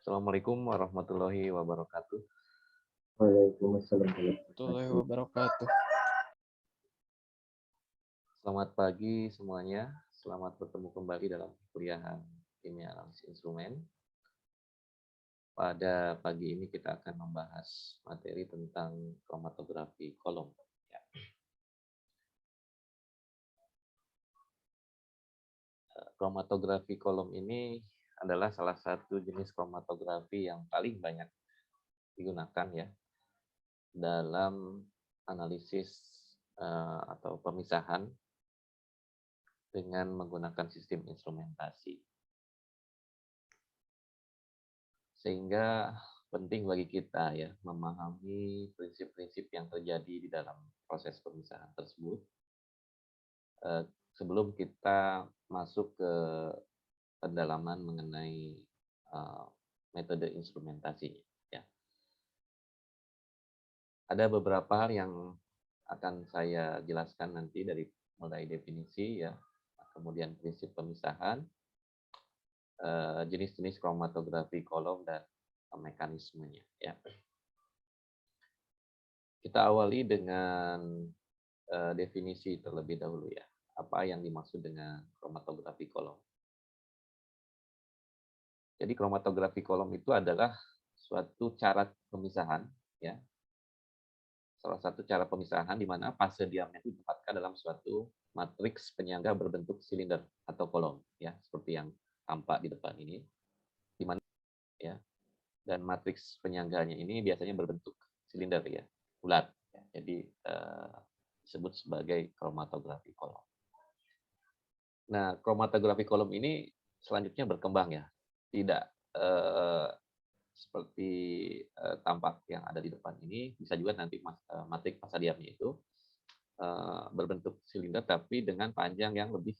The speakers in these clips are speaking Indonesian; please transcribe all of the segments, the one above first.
Assalamualaikum warahmatullahi wabarakatuh. Waalaikumsalam warahmatullahi Warahmatullahi wabarakatuh. wabarakatuh. Selamat pagi semuanya. Selamat bertemu kembali dalam kuliahan kimia analisis instrumen. Pada pagi ini kita akan membahas materi tentang kromatografi kolom. Ya. Kromatografi kolom ini adalah salah satu jenis kromatografi yang paling banyak digunakan ya dalam analisis atau pemisahan dengan menggunakan sistem instrumentasi. Sehingga penting bagi kita ya memahami prinsip-prinsip yang terjadi di dalam proses pemisahan tersebut sebelum kita masuk ke pendalaman mengenai metode instrumentasi. Ya. Ada beberapa hal yang akan saya jelaskan nanti dari mulai definisi ya, kemudian prinsip pemisahan, jenis-jenis kromatografi kolom dan mekanismenya. Ya. Kita awali dengan definisi terlebih dahulu ya. Apa yang dimaksud dengan kromatografi kolom? Jadi kromatografi kolom itu adalah suatu cara pemisahan ya. Salah satu cara pemisahan di mana fase diamnya itu ditempatkan dalam suatu matriks penyangga berbentuk silinder atau kolom ya, seperti yang tampak di depan ini. Di mana ya. Dan matriks penyangganya ini biasanya berbentuk silinder ya, bulat. Ya. Jadi disebut sebagai kromatografi kolom. Nah, kromatografi kolom ini selanjutnya berkembang ya, tidak seperti tampak yang ada di depan ini. Bisa juga nanti matrik fase diamnya itu berbentuk silinder tapi dengan panjang yang lebih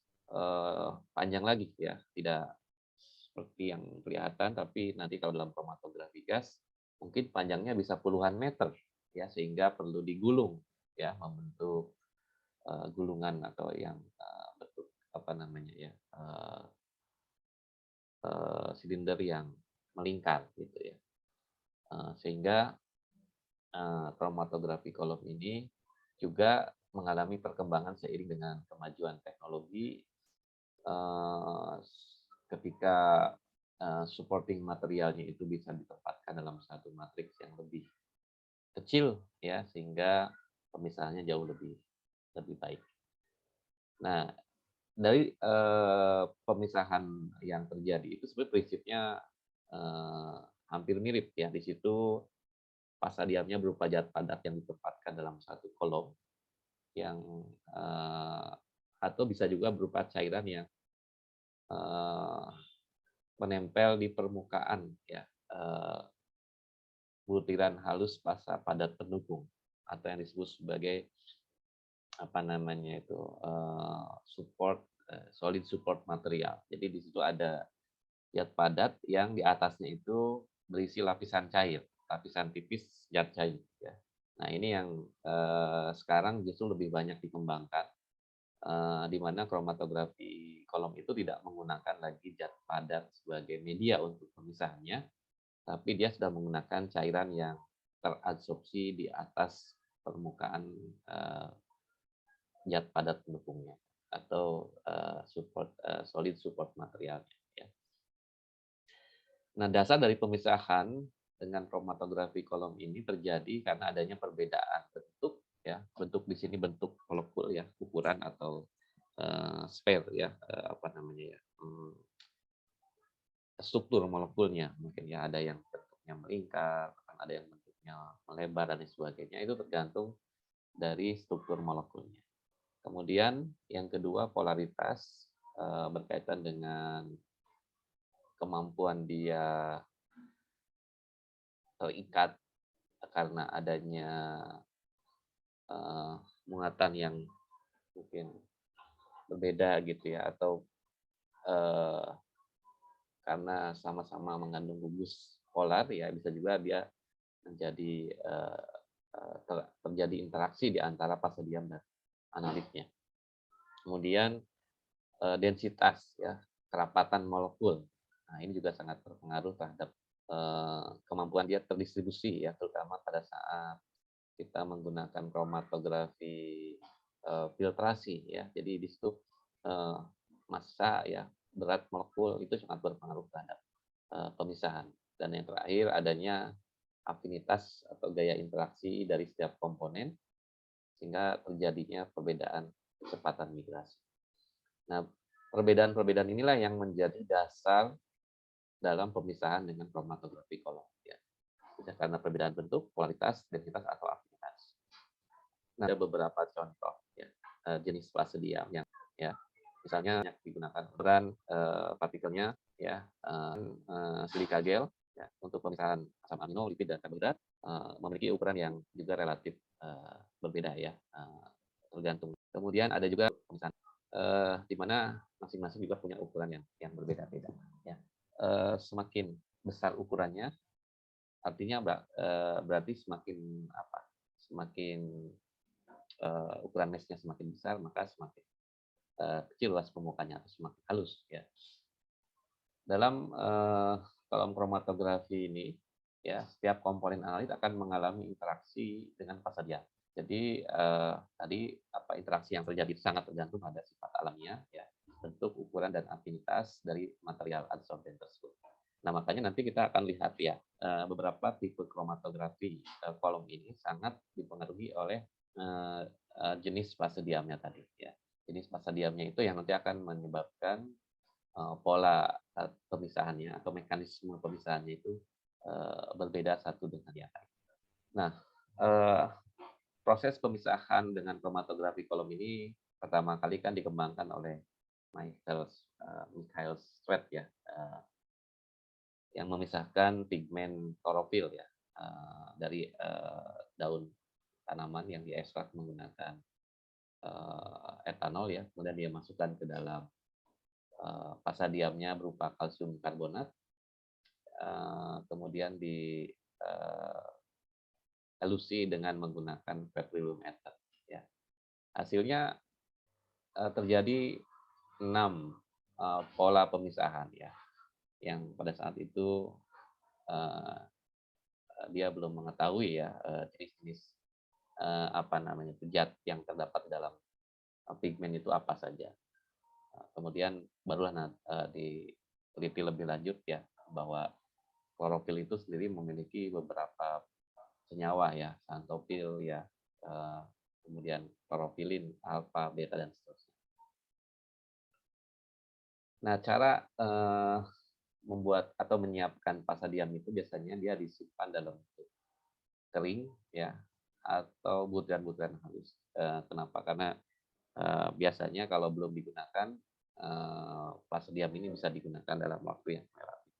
panjang lagi ya, tidak seperti yang kelihatan, tapi nanti kalau dalam kromatografi gas mungkin panjangnya bisa puluhan meter ya, sehingga perlu digulung ya, membentuk gulungan atau yang bentuk apa namanya ya, silinder yang melingkar gitu ya, sehingga kromatografi kolom ini juga mengalami perkembangan seiring dengan kemajuan teknologi ketika supporting materialnya itu bisa ditempatkan dalam satu matriks yang lebih kecil ya, sehingga pemisahannya jauh lebih baik. Nah, dari pemisahan yang terjadi itu sebenarnya prinsipnya hampir mirip ya. Di situ fase diamnya berupa zat padat yang ditempatkan dalam satu kolom yang atau bisa juga berupa cairan yang menempel di permukaan ya, butiran halus fase padat pendukung atau yang disebut sebagai apa namanya itu solid support material. Jadi di situ ada zat padat yang di atasnya itu berisi lapisan cair, lapisan tipis zat cair. Ya. Nah ini yang sekarang justru lebih banyak dikembangkan, di mana kromatografi kolom itu tidak menggunakan lagi zat padat sebagai media untuk pemisahannya, tapi dia sudah menggunakan cairan yang terabsorpsi di atas permukaan zat padat pendukungnya atau solid support materialnya. Ya. Nah, dasar dari pemisahan dengan kromatografi kolom ini terjadi karena adanya perbedaan bentuk ya, bentuk di sini bentuk molekul ya, ukuran atau sphere ya, apa namanya ya, struktur molekulnya mungkin ya, ada yang bentuknya melingkar, ada yang bentuknya melebar dan sebagainya, itu tergantung dari struktur molekulnya. Kemudian yang kedua polaritas berkaitan dengan kemampuan dia terikat karena adanya muatan yang mungkin berbeda gitu ya, atau karena sama-sama mengandung gugus polar ya, bisa juga dia menjadi terjadi interaksi di antara fase diam dan analitnya. Kemudian densitas ya, kerapatan molekul. Nah, ini juga sangat berpengaruh terhadap kemampuan dia terdistribusi ya, terutama pada saat kita menggunakan kromatografi filtrasi ya. Jadi di situ massa ya, berat molekul itu sangat berpengaruh terhadap pemisahan. Dan yang terakhir adanya afinitas atau gaya interaksi dari setiap komponen sehingga terjadinya perbedaan kecepatan migrasi. Nah, perbedaan-perbedaan inilah yang menjadi dasar dalam pemisahan dengan kromatografi kolom ya. Bisa karena perbedaan bentuk, kualitas, densitas atau afinitas. Nah, ada beberapa contoh ya, jenis fase diam yang ya misalnya digunakan beran partikelnya ya silika gel ya, untuk pemisahan asam amino, lipid dan karbohidrat memiliki ukuran yang juga relatif berbeda ya, tergantung. Kemudian ada juga pemisahan di mana masing-masing juga punya ukuran yang berbeda-beda ya. Semakin besar ukurannya artinya berarti semakin ukuran mesnya semakin besar, maka semakin kecil luas permukaannya atau semakin halus ya. Dalam kolom kromatografi ini ya, setiap komponen analit akan mengalami interaksi dengan fase diam. Jadi tadi interaksi yang terjadi sangat tergantung pada sifat alamiah ya, bentuk, ukuran dan afinitas dari material adsorben tersebut. Nah, makanya nanti kita akan lihat ya, beberapa tipe kromatografi kolom ini sangat dipengaruhi oleh jenis fase diamnya tadi ya. Jenis fase diamnya itu yang nanti akan menyebabkan pola pemisahannya atau mekanisme pemisahannya itu berbeda satu dengan yang lain. Nah, proses pemisahan dengan kromatografi kolom ini pertama kali kan dikembangkan oleh Michael Strait ya, yang memisahkan pigmen klorofil ya dari daun tanaman yang diekstrak menggunakan etanol ya, kemudian dia masukkan ke dalam fasa diamnya berupa kalsium karbonat, kemudian di elusi dengan menggunakan petrilumeter ya. Hasilnya terjadi 6 pola pemisahan ya, yang pada saat itu dia belum mengetahui ya jenis-jenis zat yang terdapat dalam pigmen itu apa saja. Kemudian barulah diteliti lebih lanjut ya, bahwa klorofil itu sendiri memiliki beberapa senyawa ya, xanthopil ya, kemudian klorofilin, alfa, beta dan seterusnya. Nah, cara membuat atau menyiapkan fasa diam itu biasanya dia disimpan dalam bentuk kering ya, atau butiran-butiran halus. Kenapa? Karena biasanya kalau belum digunakan, fase diam ini bisa digunakan dalam waktu yang relatif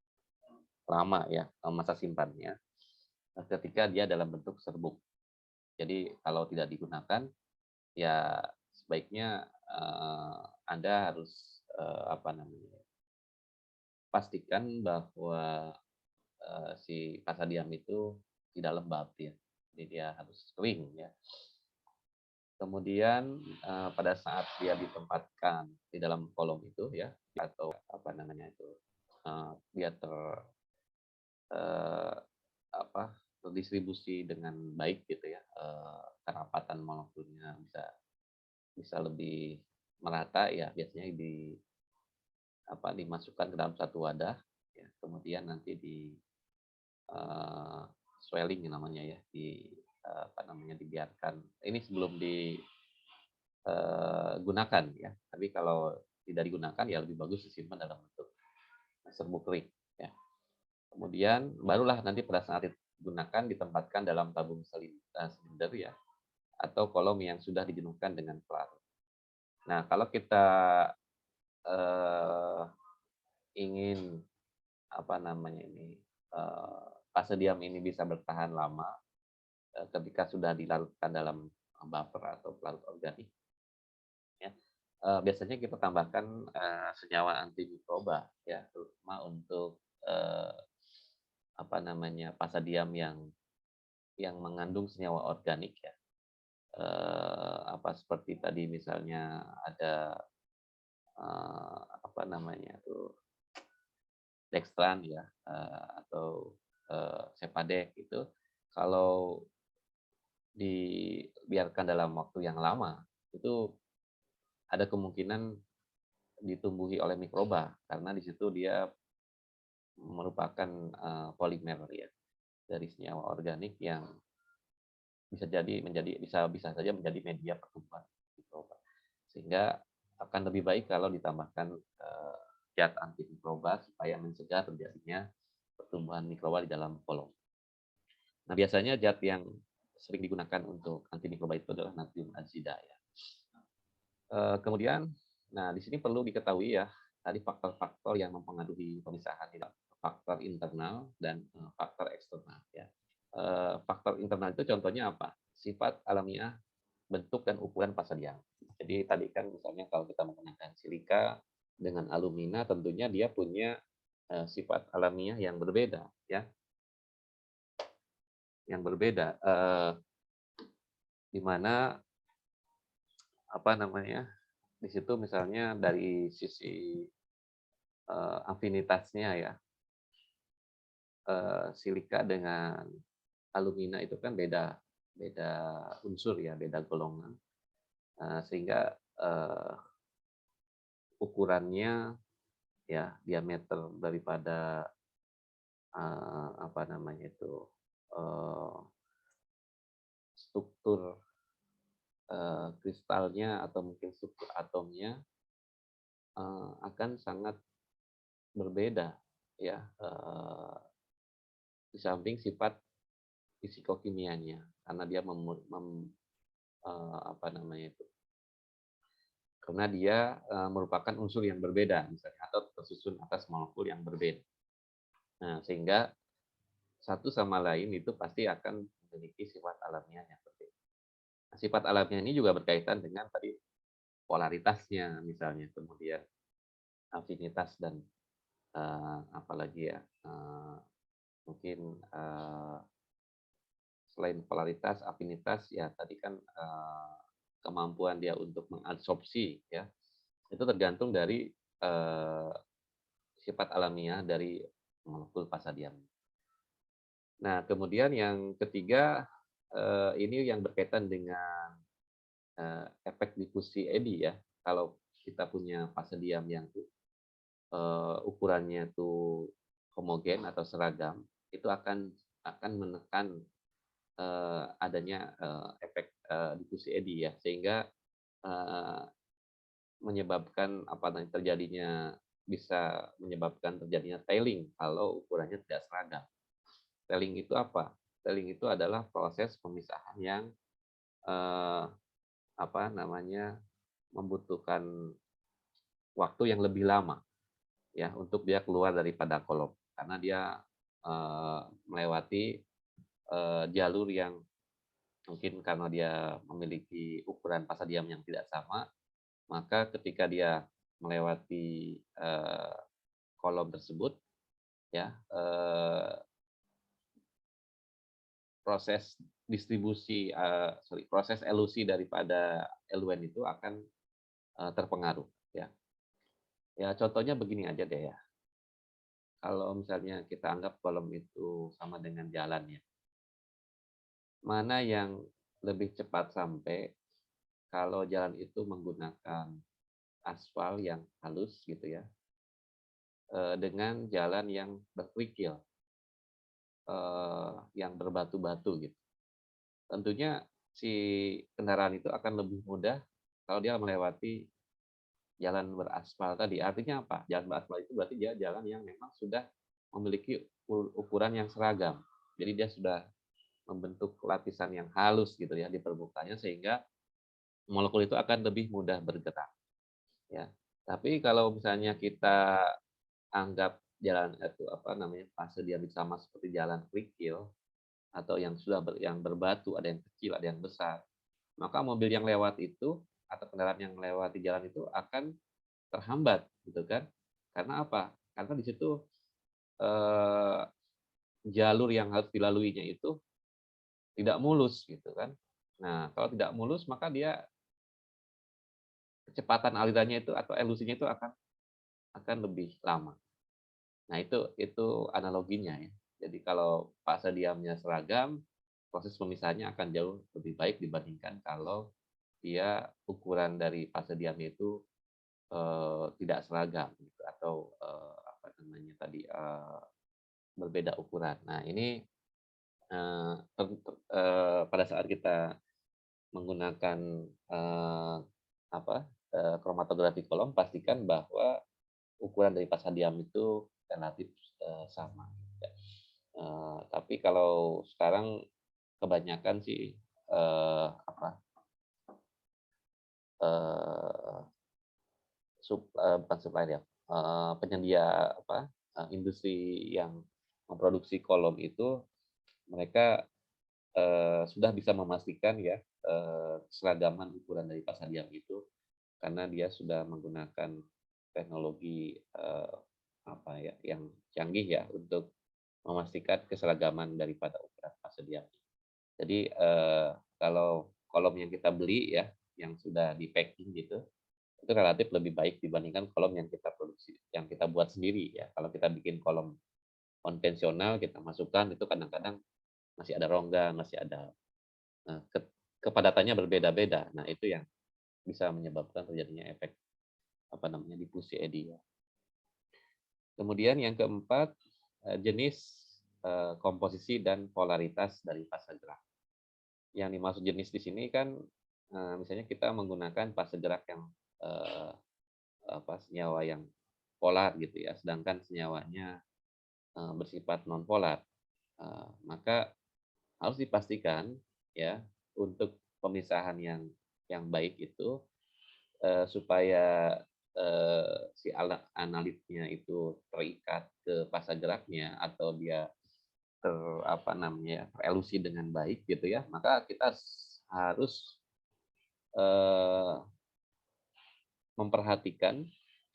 lama ya, masa simpannya, ketika dia dalam bentuk serbuk. Jadi kalau tidak digunakan, ya sebaiknya Anda harus pastikan bahwa si fasa diam itu tidak lembab ya, jadi dia harus kering ya. Kemudian pada saat dia ditempatkan di dalam kolom itu ya, atau dia terdistribusi dengan baik gitu ya, kerapatan molekulnya bisa lebih merata ya, biasanya dimasukkan ke dalam satu wadah ya, kemudian nanti swelling namanya ya, dibiarkan ini sebelum digunakan ya. Tapi kalau tidak digunakan ya lebih bagus disimpan dalam bentuk serbuk kering ya. Kemudian barulah nanti pada saat digunakan ditempatkan dalam tabung silinder ya, atau kolom yang sudah dijenuhkan dengan pelarut. Nah, kalau kita ingin fase diam ini bisa bertahan lama ketika sudah dilarutkan dalam buffer atau pelarut organik ya, biasanya kita tambahkan senyawa anti mikroba ya, terutama untuk fase diam yang mengandung senyawa organik ya, seperti tadi misalnya ada dextran ya, atau sepadek itu kalau dibiarkan dalam waktu yang lama itu ada kemungkinan ditumbuhi oleh mikroba karena di situ dia merupakan polimer ya dari senyawa organik yang bisa bisa saja menjadi media pertumbuhan mikroba. Sehingga akan lebih baik kalau ditambahkan zat anti mikroba supaya mencegah terjadinya pertumbuhan mikroba di dalam kolom. Nah, biasanya zat yang sering digunakan untuk anti mikroba itu adalah natrium azida ya. Kemudian, nah di sini perlu diketahui ya, tadi faktor-faktor yang mempengaruhi pemisahan ini, faktor internal dan faktor eksternal ya. Faktor internal itu contohnya apa? Sifat alamiah bentuk dan ukuran pasadian. Jadi tadi kan misalnya kalau kita menggunakan silika dengan alumina tentunya dia punya sifat alamiah yang berbeda ya. Yang berbeda di mana apa namanya? Di situ misalnya dari sisi afinitasnya ya. Silika dengan alumina itu kan beda unsur ya, beda golongan. Sehingga ukurannya ya diameter daripada apa namanya itu struktur kristalnya atau mungkin struktur atomnya akan sangat berbeda ya di samping sifat fisikokimianya karena dia apa namanya itu karena dia merupakan unsur yang berbeda misalnya atau tersusun atas molekul yang berbeda. Nah, sehingga satu sama lain itu pasti akan memiliki sifat alamiah yang berbeda. Nah, sifat alamiah ini juga berkaitan dengan tadi polaritasnya misalnya, kemudian afinitas dan apalagi ya mungkin selain polaritas, afinitas ya tadi kan kemampuan dia untuk mengabsorpsi ya itu tergantung dari sifat alamiah dari molekul pasadium. Nah, kemudian yang ketiga ini yang berkaitan dengan efek difusi Eddy ya. Kalau kita punya pasadium yang ukurannya itu homogen atau seragam, itu akan menekan adanya efek difusi Eddy ya, sehingga menyebabkan bisa menyebabkan terjadinya tailing kalau ukurannya tidak seragam. Tailing itu apa? Tailing itu adalah proses pemisahan yang membutuhkan waktu yang lebih lama ya untuk dia keluar daripada kolom karena dia melewati jalur yang mungkin karena dia memiliki ukuran pasadium yang tidak sama, maka ketika dia melewati kolom tersebut ya proses proses elusi daripada eluen itu akan terpengaruh ya. Ya contohnya begini aja deh ya. Kalau misalnya kita anggap kolom itu sama dengan jalan ya. Mana yang lebih cepat sampai kalau jalan itu menggunakan aspal yang halus gitu ya. Dengan jalan yang berkerikil. Yang berbatu-batu gitu. Tentunya si kendaraan itu akan lebih mudah kalau dia melewati jalan beraspal tadi. Artinya apa? Jalan beraspal itu berarti dia jalan yang memang sudah memiliki ukuran yang seragam. Jadi dia sudah membentuk lapisan yang halus gitu ya di permukaannya sehingga molekul itu akan lebih mudah bergerak. Ya. Tapi kalau misalnya kita anggap jalan itu fase dia sama seperti jalan kerikil atau yang yang berbatu, ada yang kecil, ada yang besar, maka mobil yang lewat itu atau kendaraan yang melewati jalan itu akan terhambat, gitu kan? Karena apa? Karena di situ jalur yang harus dilaluinya itu tidak mulus, gitu kan? Nah, kalau tidak mulus, maka dia kecepatan alirannya itu atau elusinya itu akan lebih lama. Nah, itu analoginya ya. Jadi kalau fase diamnya seragam, proses pemisahannya akan jauh lebih baik dibandingkan kalau dia ukuran dari fase diamnya itu tidak seragam gitu, atau apa namanya tadi, berbeda ukuran. Nah ini pada saat kita menggunakan apa, kromatografi kolom, pastikan bahwa ukuran dari fase diam itu relatif sama. Ya. Tapi kalau sekarang kebanyakan sih apa, eh, bukan supplier ya, penyedia apa, industri yang memproduksi kolom itu, mereka sudah bisa memastikan ya keseragaman ukuran dari fase diam itu, karena dia sudah menggunakan teknologi apa ya, yang canggih ya untuk memastikan keseragaman daripada ukuran fase diam. Jadi kalau kolom yang kita beli ya, yang sudah di packing gitu, itu relatif lebih baik dibandingkan kolom yang kita produksi, yang kita buat sendiri ya. Kalau kita bikin kolom konvensional, kita masukkan itu kadang-kadang masih ada rongga, masih ada kepadatannya berbeda-beda. Nah itu yang bisa menyebabkan terjadinya efek apa namanya, difusi eddy ya. Kemudian yang keempat, jenis, komposisi dan polaritas dari fase gerak. Yang dimaksud jenis di sini kan misalnya kita menggunakan fase gerak yang apa, senyawa yang polar gitu ya, sedangkan senyawanya bersifat non polar. Maka harus dipastikan ya, untuk pemisahan yang baik itu supaya si analitnya itu terikat ke fase geraknya, atau dia apa namanya, terelusi dengan baik gitu ya, maka kita harus memperhatikan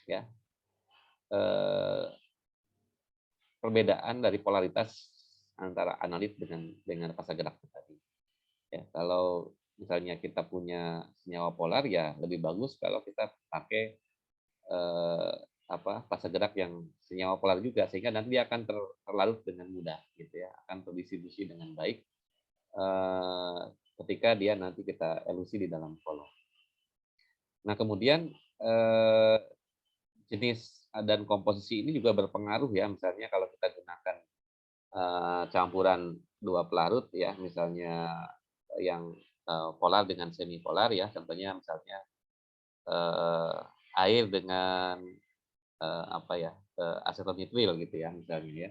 ya perbedaan dari polaritas antara analit dengan fase gerak tadi. Ya, kalau misalnya kita punya senyawa polar, ya lebih bagus kalau kita pakai apa, fase gerak yang senyawa polar juga, sehingga nanti dia akan terlarut dengan mudah gitu ya, akan terdistribusi dengan baik ketika dia nanti kita elusi di dalam kolom. Nah kemudian jenis dan komposisi ini juga berpengaruh ya, misalnya kalau kita gunakan campuran dua pelarut ya, misalnya yang polar dengan semi polar ya, contohnya misalnya air dengan apa ya, asetonitrile gitu ya misalnya ya.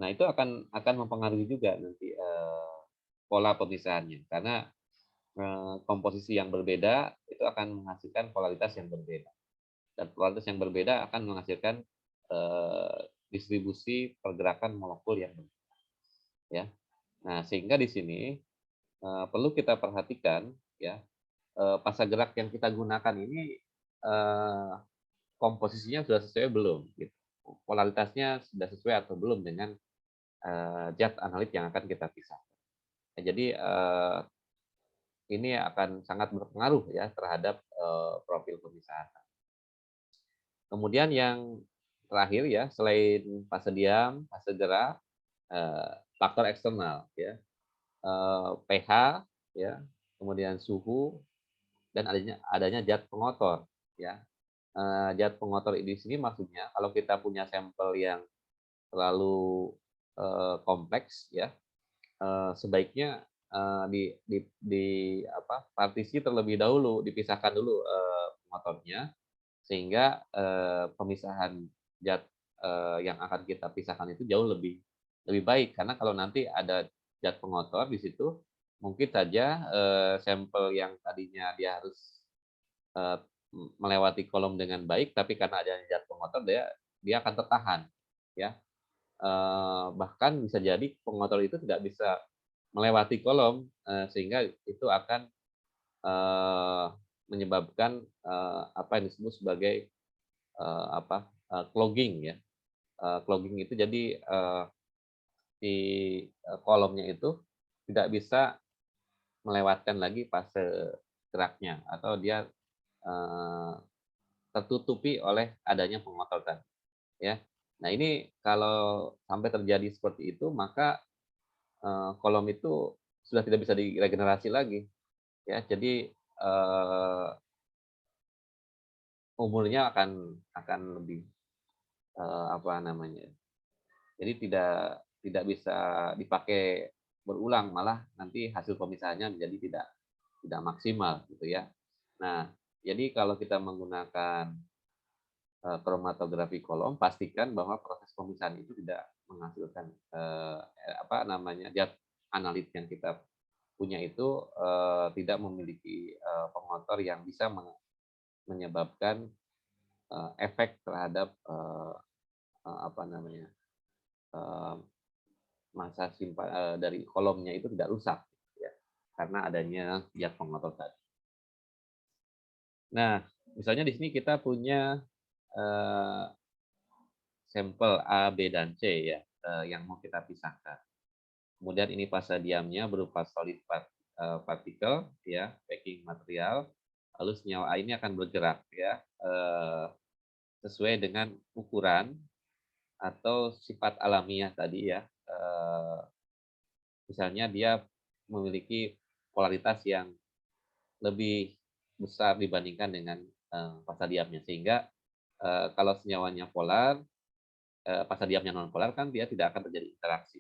Nah itu akan mempengaruhi juga nanti pola pemisahannya, karena komposisi yang berbeda itu akan menghasilkan polaritas yang berbeda, dan polaritas yang berbeda akan menghasilkan distribusi pergerakan molekul yang berbeda ya. Nah sehingga di sini perlu kita perhatikan ya, fase gerak yang kita gunakan ini komposisinya sudah sesuai belum gitu. Polaritasnya sudah sesuai atau belum dengan zat analit yang akan kita pisah. Nah, jadi ini akan sangat berpengaruh ya terhadap profil pemisahan. Kemudian yang terakhir ya, selain fase diam, fase gerak, faktor eksternal ya, pH ya, kemudian suhu, dan adanya zat pengotor ya. Zat pengotor di sini maksudnya kalau kita punya sampel yang terlalu kompleks ya, sebaiknya di apa, partisi terlebih dahulu, dipisahkan dulu pengotornya, sehingga pemisahan zat yang akan kita pisahkan itu jauh lebih baik, karena kalau nanti ada zat pengotor di situ, mungkin saja sampel yang tadinya dia harus melewati kolom dengan baik, tapi karena adanya zat pengotor dia akan tertahan ya. Bahkan bisa jadi pengotor itu tidak bisa melewati kolom, sehingga itu akan menyebabkan apa yang disebut sebagai apa, clogging ya. Clogging itu jadi di kolomnya itu tidak bisa melewatkan lagi fase geraknya, atau dia tertutupi oleh adanya pengotoran ya. Nah, ini kalau sampai terjadi seperti itu, maka kolom itu sudah tidak bisa diregenerasi lagi, ya. Jadi, umurnya akan lebih, apa namanya, jadi tidak bisa dipakai berulang, malah nanti hasil pemisahannya menjadi tidak maksimal, gitu ya. Nah, jadi kalau kita menggunakan kromatografi kolom, pastikan bahwa proses pemisahan itu tidak menghasilkan, apa namanya, zat analit yang kita punya itu, tidak memiliki, pengotor yang bisa menyebabkan, efek terhadap, apa namanya, eee, masa dari kolomnya itu tidak rusak, ya, karena adanya zat pengotor tadi. Nah, misalnya di sini kita punya, eee, sampel A, B, dan C ya, yang mau kita pisahkan. Kemudian ini fase diamnya berupa solid partikel ya, packing material. Lalu senyawa A ini akan bergerak ya, sesuai dengan ukuran atau sifat alamiah tadi ya. Misalnya dia memiliki polaritas yang lebih besar dibandingkan dengan fase diamnya, sehingga kalau senyawanya polar, fase diamnya nonpolar kan dia tidak akan terjadi interaksi.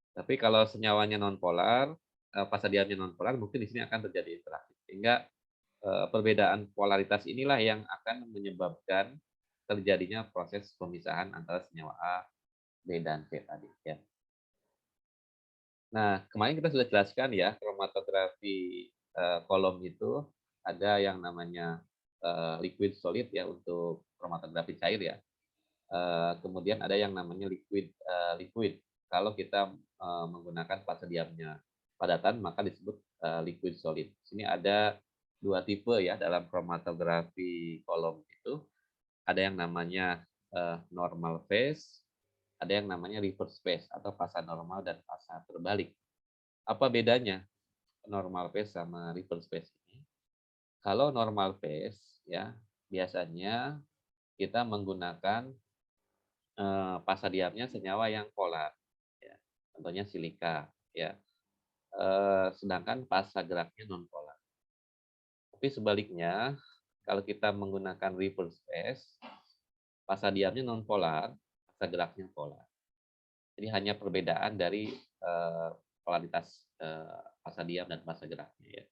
Tapi kalau senyawanya nonpolar, fase diamnya nonpolar, mungkin di sini akan terjadi interaksi. Sehingga perbedaan polaritas inilah yang akan menyebabkan terjadinya proses pemisahan antara senyawa A, B, dan C tadi ya. Nah, kemarin kita sudah jelaskan ya, kromatografi kolom itu ada yang namanya liquid solid ya untuk kromatografi cair ya. Kemudian ada yang namanya liquid. Kalau kita menggunakan fase diamnya padatan, maka disebut liquid solid. Sini ada dua tipe ya dalam kromatografi kolom itu. Ada yang namanya normal phase, ada yang namanya reverse phase atau fasa normal dan fasa terbalik. Apa bedanya normal phase sama reverse phase ini? Kalau normal phase ya biasanya kita menggunakan fasa diamnya senyawa yang polar, ya. Contohnya silika, ya. Sedangkan fasa geraknya nonpolar. Tapi sebaliknya, kalau kita menggunakan reverse phase, fasa diamnya nonpolar, fasa geraknya polar. Jadi hanya perbedaan dari polaritas fasa diam dan fasa geraknya, ya.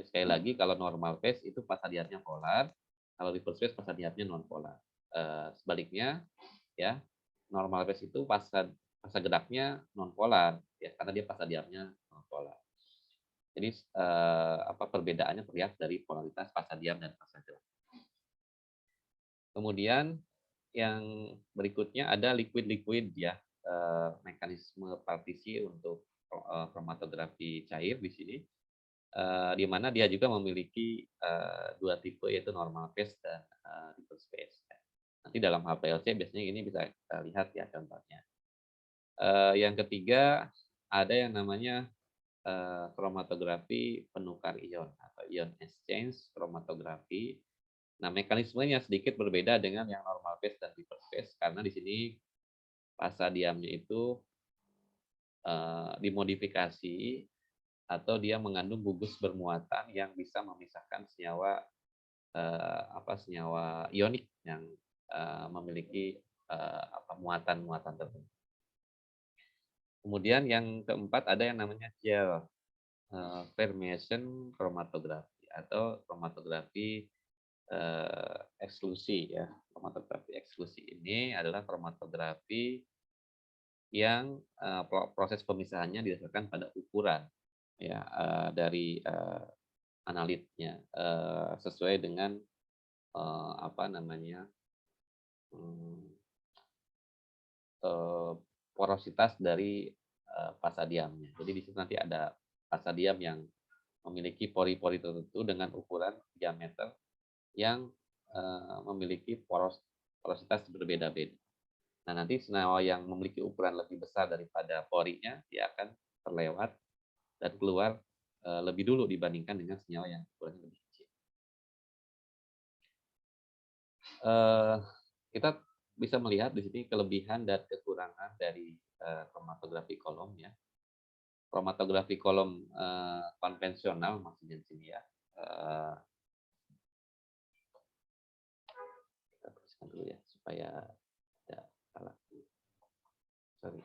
Sekali lagi, kalau normal phase itu fasa diamnya polar, kalau reverse phase fasa diamnya nonpolar. Sebaliknya, ya, normal phase itu fasa geraknya nonpolar ya, karena dia fasa diamnya nonpolar. Jadi apa perbedaannya terlihat dari polaritas fasa diam dan fasa gerak. Kemudian yang berikutnya ada liquid ya, mekanisme partisi untuk kromatografi cair di sini, di mana dia juga memiliki dua tipe, yaitu normal phase dan reverse phase. Nanti dalam HPLC biasanya ini bisa kita lihat ya contohnya. Yang ketiga ada yang namanya kromatografi penukar ion atau ion exchange kromatografi. Nah, mekanismenya sedikit berbeda dengan yang normal phase dan reverse phase karena di sini fasa diamnya itu dimodifikasi atau dia mengandung gugus bermuatan yang bisa memisahkan senyawa senyawa ionik yang memiliki muatan-muatan tertentu. Kemudian yang keempat ada yang namanya gel permeation kromatografi atau kromatografi eksklusi ya. Kromatografi eksklusi ini adalah kromatografi yang proses pemisahannya didasarkan pada ukuran ya dari analitnya sesuai dengan apa namanya porositas dari fasa diamnya. Jadi di situ nanti ada fasa diam yang memiliki pori-pori tertentu dengan ukuran diameter yang memiliki porositas berbeda-beda. Nah, nanti senyawa yang memiliki ukuran lebih besar daripada porinya, dia akan terlewat dan keluar lebih dulu dibandingkan dengan senyawa yang ukurannya lebih kecil. Kita bisa melihat di sini kelebihan dan kekurangan dari kromatografi kolom ya. Kromatografi kolom konvensional maksudnya di sini ya. Kita tuliskan dulu ya supaya tidak salah. Sorry.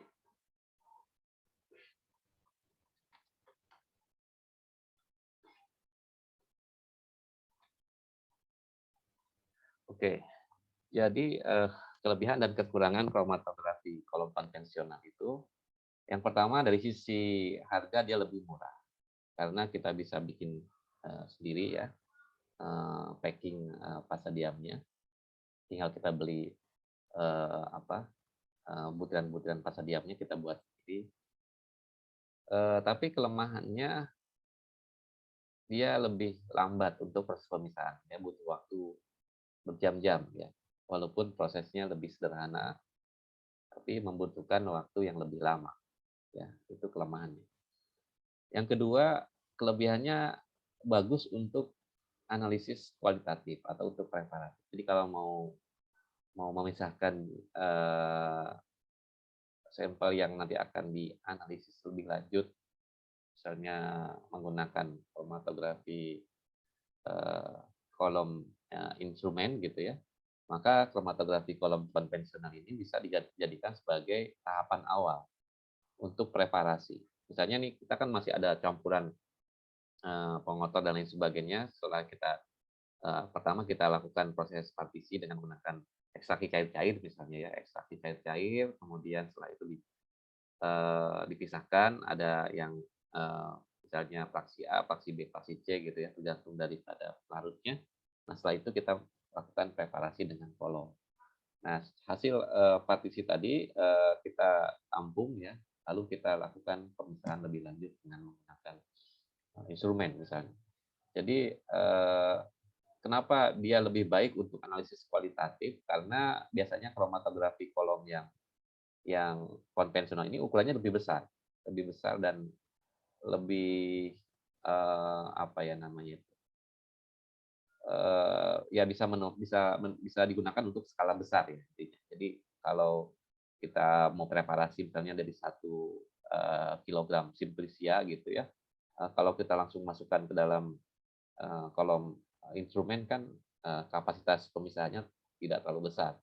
Oke, jadi kelebihan dan kekurangan kromatografi kolom konvensional itu, yang pertama dari sisi harga dia lebih murah karena kita bisa bikin sendiri ya, packing pasta diamnya, tinggal kita beli butiran-butiran pasta diamnya kita buat sendiri. Tapi kelemahannya dia lebih lambat untuk proses pemisahan, ya butuh waktu berjam-jam ya. Walaupun prosesnya lebih sederhana, tapi membutuhkan waktu yang lebih lama. Ya, itu kelemahannya. Yang kedua, kelebihannya bagus untuk analisis kualitatif atau untuk preparasi. Jadi kalau mau memisahkan sampel yang nanti akan dianalisis lebih lanjut, misalnya menggunakan kromatografi kolom instrumen gitu ya, maka kromatografi kolom konvensional ini bisa dijadikan sebagai tahapan awal untuk preparasi. Misalnya nih kita kan masih ada campuran pengotor dan lain sebagainya. Setelah kita pertama kita lakukan proses partisi dengan menggunakan ekstraksi cair-cair misalnya ya, ekstraksi cair-cair, kemudian setelah itu dipisahkan, ada yang misalnya fraksi A, fraksi B, fraksi C gitu ya, tergantung daripada larutnya. Nah, setelah itu kita lakukan preparasi dengan kolom. Nah, hasil partisi tadi kita tampung ya, lalu kita lakukan pemisahan lebih lanjut dengan menggunakan instrumen misalnya. Jadi kenapa dia lebih baik untuk analisis kualitatif? Karena biasanya kromatografi kolom yang konvensional ini ukurannya lebih besar dan lebih apa ya namanya itu, ya bisa digunakan untuk skala besar ya. Jadi kalau kita mau preparasi misalnya dari 1 kilogram simplicia gitu ya, kalau kita langsung masukkan ke dalam kolom instrumen kan kapasitas pemisahannya tidak terlalu besar,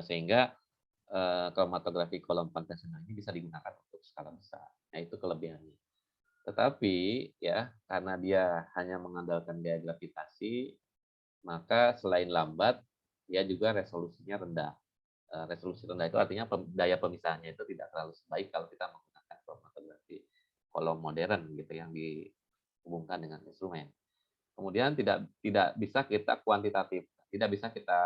sehingga kromatografi kolom konvensional ini bisa digunakan untuk skala besar. Nah, itu kelebihannya. Tetapi ya karena dia hanya mengandalkan gaya gravitasi, maka selain lambat, dia juga resolusinya rendah. Resolusi rendah itu artinya daya pemisahannya itu tidak terlalu baik kalau kita menggunakan kromatografi kolom modern gitu yang dihubungkan dengan instrumen. Kemudian tidak bisa kita kuantitatif, tidak bisa kita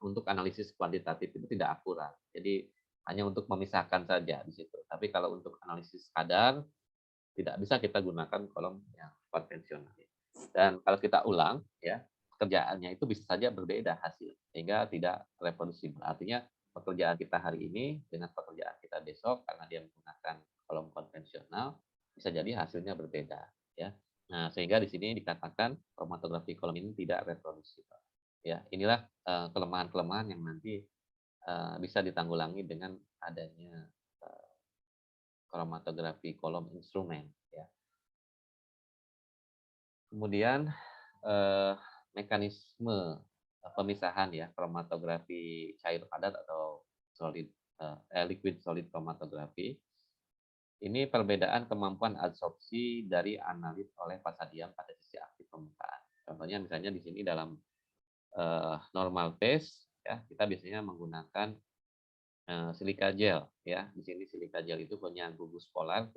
untuk analisis kuantitatif itu tidak akurat. Jadi hanya untuk memisahkan saja di situ. Tapi kalau untuk analisis kadar tidak bisa kita gunakan kolom yang konvensional. Dan kalau kita ulang ya, pekerjaannya itu bisa saja berbeda hasil sehingga tidak reproduksibel. Artinya pekerjaan kita hari ini dengan pekerjaan kita besok karena dia menggunakan kolom konvensional bisa jadi hasilnya berbeda ya. Nah, sehingga di sini dikatakan kromatografi kolom ini tidak reproduksibel. Ya, inilah kelemahan-kelemahan yang nanti bisa ditanggulangi dengan adanya kromatografi kolom instrumen ya. Kemudian mekanisme pemisahan ya kromatografi cair padat atau liquid solid kromatografi. Ini perbedaan kemampuan absorpsi dari analit oleh pasadiam pada sisi aktif permukaan. Contohnya misalnya di sini dalam normal phase ya kita biasanya menggunakan silika gel ya. Di sini silika gel itu punya gugus polar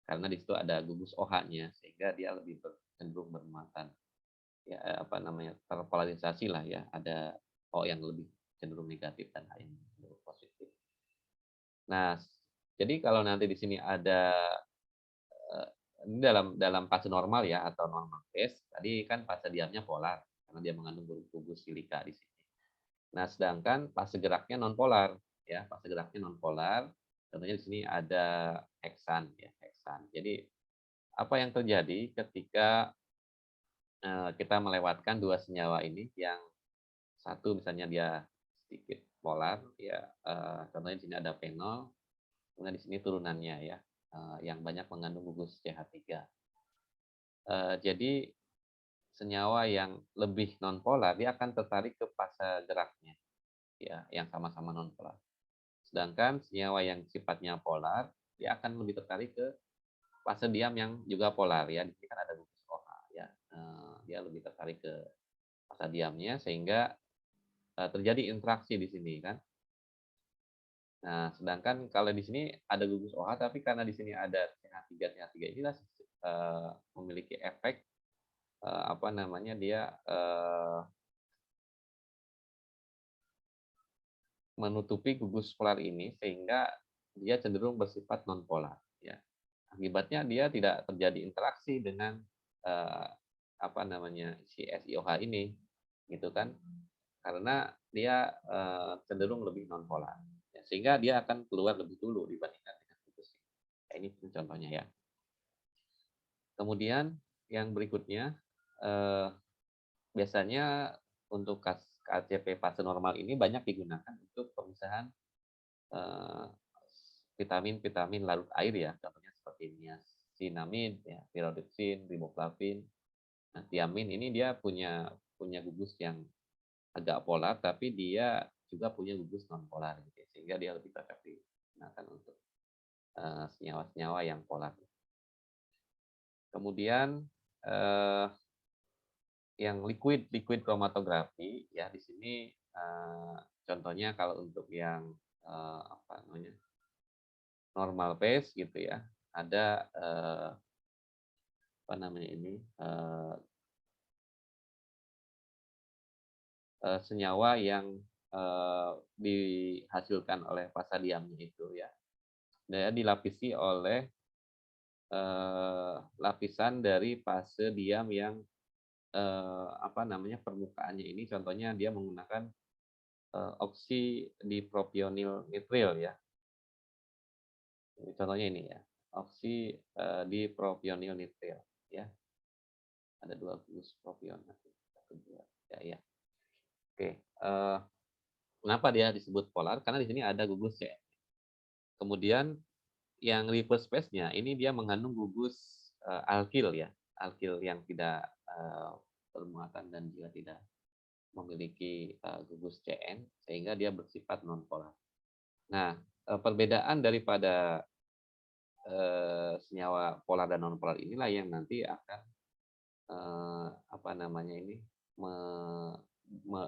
karena di situ ada gugus OH-nya sehingga dia lebih cenderung bermuatan ya terpolarisasi lah ya, ada O yang lebih cenderung negatif dan A yang cenderung positif. Nah, jadi kalau nanti di sini ada ini dalam fase normal ya atau normal phase, tadi kan fase diamnya polar karena dia mengandung gugus silika di sini. Nah, sedangkan fase geraknya nonpolar ya, fase geraknya nonpolar. Contohnya di sini ada heksan ya, heksan. Jadi apa yang terjadi ketika kita melewatkan dua senyawa ini yang satu misalnya dia sedikit polar, ya contohnya di sini ada fenol, kemudian di sini turunannya ya, yang banyak mengandung gugus CH3. Jadi senyawa yang lebih nonpolar dia akan tertarik ke fase geraknya, ya, yang sama-sama nonpolar. Sedangkan senyawa yang sifatnya polar dia akan lebih tertarik ke fase diam yang juga polar, ya. Di sini kan ada gugus OH, ya. Dia lebih tertarik ke fase diamnya sehingga terjadi interaksi di sini kan. Nah, sedangkan kalau di sini ada gugus OH tapi karena di sini ada CH3 inilah memiliki efek apa namanya dia menutupi gugus polar ini sehingga dia cenderung bersifat nonpolar, ya. Akibatnya dia tidak terjadi interaksi dengan apa namanya si SiOH ini, gitu kan? Karena dia cenderung lebih nonpolar, ya, sehingga dia akan keluar lebih dulu dibandingkan dengan gugus. Ya, ini contohnya ya. Kemudian yang berikutnya biasanya untuk KCP fase normal ini banyak digunakan untuk pemisahan vitamin-vitamin larut air ya, contohnya seperti niacinamide, ya, pyridoxine, riboflavin. Nah, tiamin ini dia punya gugus yang agak polar, tapi dia juga punya gugus non polar, gitu, sehingga dia lebih cocok digunakan untuk senyawa-senyawa yang polar. Kemudian yang liquid kromatografi ya di sini contohnya kalau untuk yang apa namanya normal phase gitu ya ada apa namanya ini senyawa yang dihasilkan oleh fasa diamnya itu ya dan dilapisi oleh lapisan dari fase diam yang apa namanya permukaannya ini contohnya dia menggunakan oksi-dipropionil nitril ya. Contohnya ini ya, oksi-dipropionil nitril ya. Ada 2 gugus propion ya ya. Oke, kenapa dia disebut polar? Karena di sini ada gugus C. Kemudian yang reverse phase-nya ini dia mengandung gugus alkil ya, alkil yang tidak bermuatan dan juga tidak memiliki gugus CN sehingga dia bersifat non-polar. Nah, perbedaan daripada senyawa polar dan non-polar inilah yang nanti akan apa namanya ini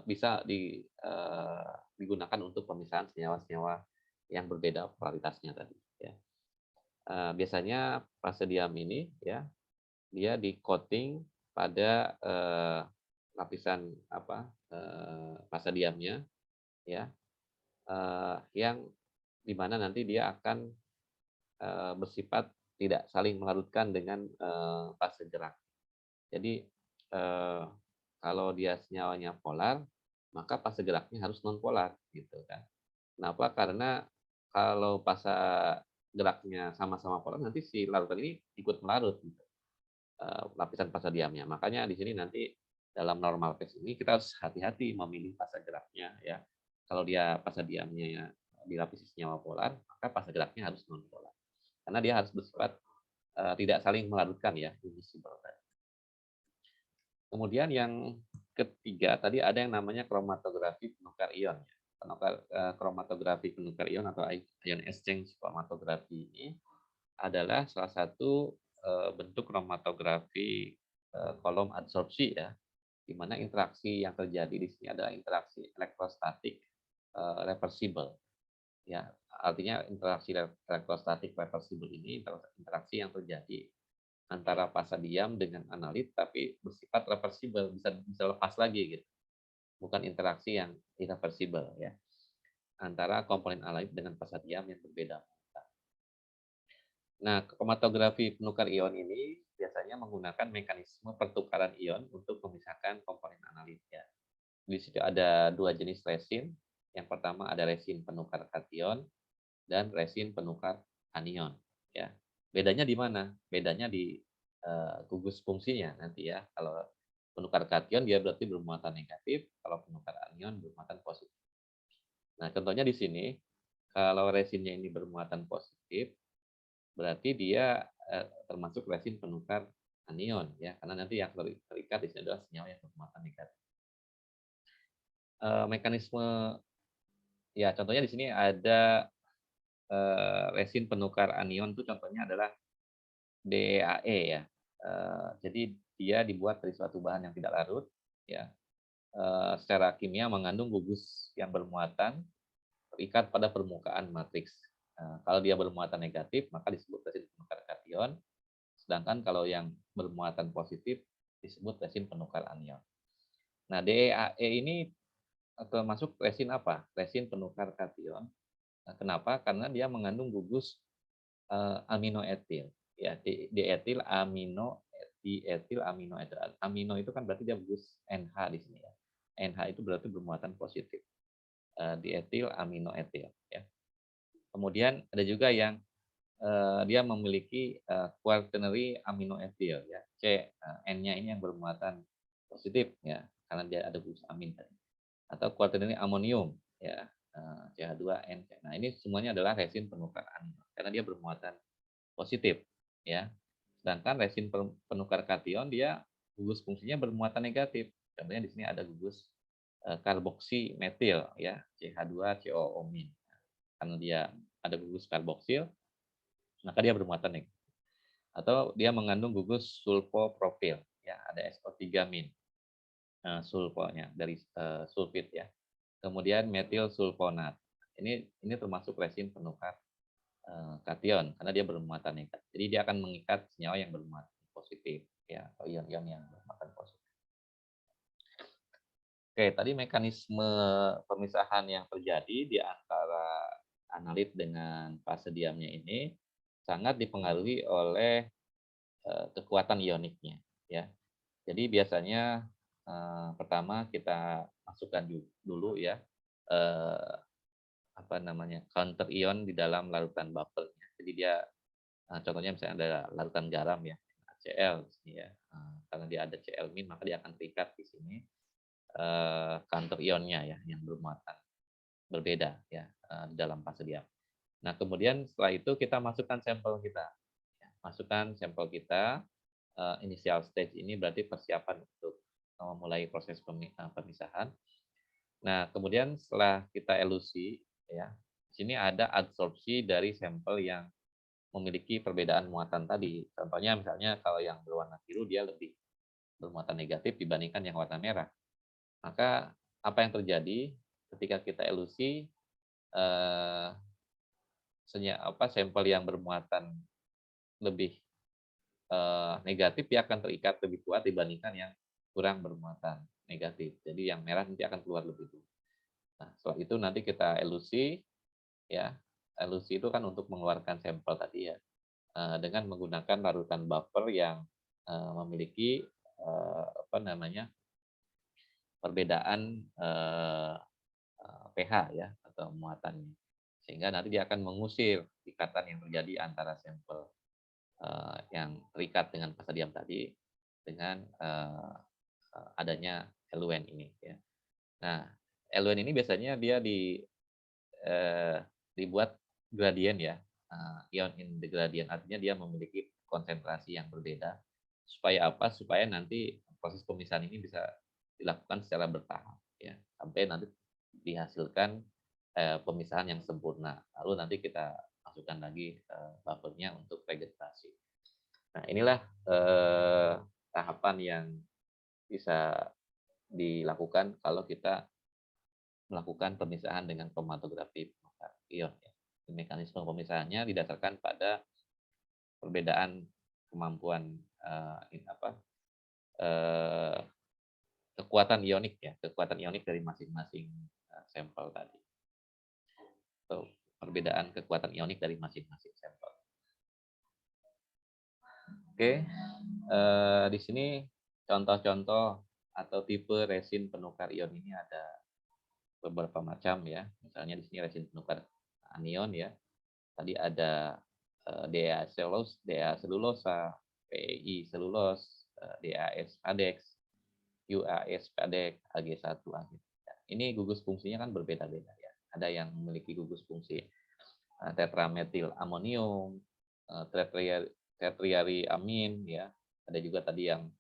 bisa digunakan untuk pemisahan senyawa-senyawa yang berbeda polaritasnya tadi. Ya. Biasanya fase diam ini ya dia di coating pada lapisan apa fase diamnya ya yang dimana nanti dia akan bersifat tidak saling melarutkan dengan fase gerak. Jadi kalau dia senyawanya polar, maka fase geraknya harus non polar gitu kan. Kenapa? Karena kalau fase geraknya sama-sama polar nanti si larutan ini ikut melarut gitu. Lapisan fase diamnya. Makanya di sini nanti dalam normal phase ini kita harus hati-hati memilih fase geraknya ya. Kalau dia fase diamnya ya dilapisi senyawa polar, maka fase geraknya harus non polar. Karena dia harus bersifat tidak saling melarutkan ya, invisible. Kemudian yang ketiga tadi ada yang namanya kromatografi penukar ion. Kromatografi penukar ion atau ion exchange kromatografi ini adalah salah satu bentuk kromatografi kolom adsorpsi ya, di mana interaksi yang terjadi di sini adalah interaksi elektrostatik reversible. Ya, artinya interaksi elektrostatik reversible ini interaksi yang terjadi antara fase diam dengan analit tapi bersifat reversible, bisa lepas lagi gitu. Bukan interaksi yang irreversible ya. Antara komponen analit dengan fase diam yang berbeda. Nah, kromatografi penukar ion ini biasanya menggunakan mekanisme pertukaran ion untuk memisahkan komponen analit ya. Di situ ada 2 jenis resin. Yang pertama ada resin penukar kation dan resin penukar anion ya. Bedanya di mana? Bedanya di gugus fungsinya nanti ya. Kalau penukar kation dia berarti bermuatan negatif, kalau penukar anion bermuatan positif. Nah, contohnya di sini, kalau resinnya ini bermuatan positif, berarti dia termasuk resin penukar anion, ya, karena nanti yang terikat di sini adalah senyawa yang bermuatan negatif. Mekanisme, ya, contohnya di sini ada resin penukar anion itu contohnya adalah DEAE, ya. Jadi dia dibuat dari suatu bahan yang tidak larut, ya. Secara kimia mengandung gugus yang bermuatan terikat pada permukaan matriks. Kalau dia bermuatan negatif, maka disebut resin penukar kation. Sedangkan kalau yang bermuatan positif disebut resin penukar anion. Nah, DEAE ini termasuk resin apa? Resin penukar kation. Kenapa? Karena dia mengandung gugus aminoetil. Ya, dietil amino, dietil aminoetil. Amino itu kan berarti dia gugus NH di sini, ya. NH itu berarti bermuatan positif. Dietil aminoetil, ya. Kemudian ada juga yang dia memiliki quaternary aminoetil, ya. N-nya ini yang bermuatan positif, ya, karena dia ada gugus amin tadi. Atau quaternary ammonium, ya, CH2N. Nah, ini semuanya adalah resin penukar anion karena dia bermuatan positif, ya. Sedangkan resin penukar kation dia gugus fungsinya bermuatan negatif. Contohnya di sini ada gugus karboksi metil, ya, CH2COO-. Karena dia ada gugus karboksil, maka dia bermuatan negatif. Atau dia mengandung gugus sulfopropil, ya, ada SO3-. Sulfonya dari sulfit, ya. Kemudian metil sulfonat. Ini termasuk resin penukar kation karena dia bermuatan negatif. Jadi dia akan mengikat senyawa yang bermuatan positif, ya, atau ion-ion yang bermuatan positif. Oke, tadi mekanisme pemisahan yang terjadi di antara analit dengan fase diamnya ini sangat dipengaruhi oleh kekuatan ioniknya, ya. Jadi biasanya pertama kita masukkan dulu, ya, apa namanya, counter ion di dalam larutan buffernya. Jadi dia contohnya misalnya ada larutan garam, ya, HCl di sini, ya. Karena dia ada Cl-, maka dia akan terikat di sini counter ionnya, ya, yang bermuatan berbeda, ya, di dalam fase diam. Nah, kemudian setelah itu kita masukkan sampel kita. Ya, masukkan sampel kita. Initial stage ini berarti persiapan untuk memulai proses pemisahan. Nah, kemudian setelah kita elusi, ya, di sini ada adsorpsi dari sampel yang memiliki perbedaan muatan tadi. Contohnya misalnya kalau yang berwarna biru dia lebih bermuatan negatif dibandingkan yang warna merah. Maka apa yang terjadi ketika kita elusi, sampel yang bermuatan lebih negatif dia akan terikat lebih kuat dibandingkan yang kurang bermuatan negatif. Jadi yang merah nanti akan keluar lebih dulu. Nah, setelah itu nanti kita elusi, ya. Elusi itu kan untuk mengeluarkan sampel tadi, ya, dengan menggunakan larutan buffer yang memiliki apa namanya, perbedaan pH, ya, atau muatannya. Sehingga nanti dia akan mengusir ikatan yang terjadi antara sampel yang terikat dengan fase diam tadi dengan adanya eluen ini, ya. Nah, eluen ini biasanya dia dibuat gradien, ya, ion in the gradient, artinya dia memiliki konsentrasi yang berbeda. Supaya apa? Supaya nanti proses pemisahan ini bisa dilakukan secara bertahap, ya, sampai nanti dihasilkan pemisahan yang sempurna. Lalu nanti kita masukkan lagi buffernya untuk vegetasi. Nah, inilah tahapan yang bisa dilakukan kalau kita melakukan pemisahan dengan kromatografi penukar ion, ya. Mekanisme pemisahannya didasarkan pada perbedaan kemampuan kekuatan ionik, ya, kekuatan ionik dari masing-masing sampel tadi. Atau perbedaan kekuatan ionik dari masing-masing sampel. Oke, di sini contoh-contoh atau tipe resin penukar ion ini ada beberapa macam, ya. Misalnya di sini resin penukar anion, ya. Tadi ada DA selulosa, PEI selulose, DAS Adex, UAS, PADEC, AG1, AG3. Ini gugus fungsinya kan berbeda-beda ya. Ada yang memiliki gugus fungsi tetrametil amonium, tetriariamin ya. Ada juga tadi yang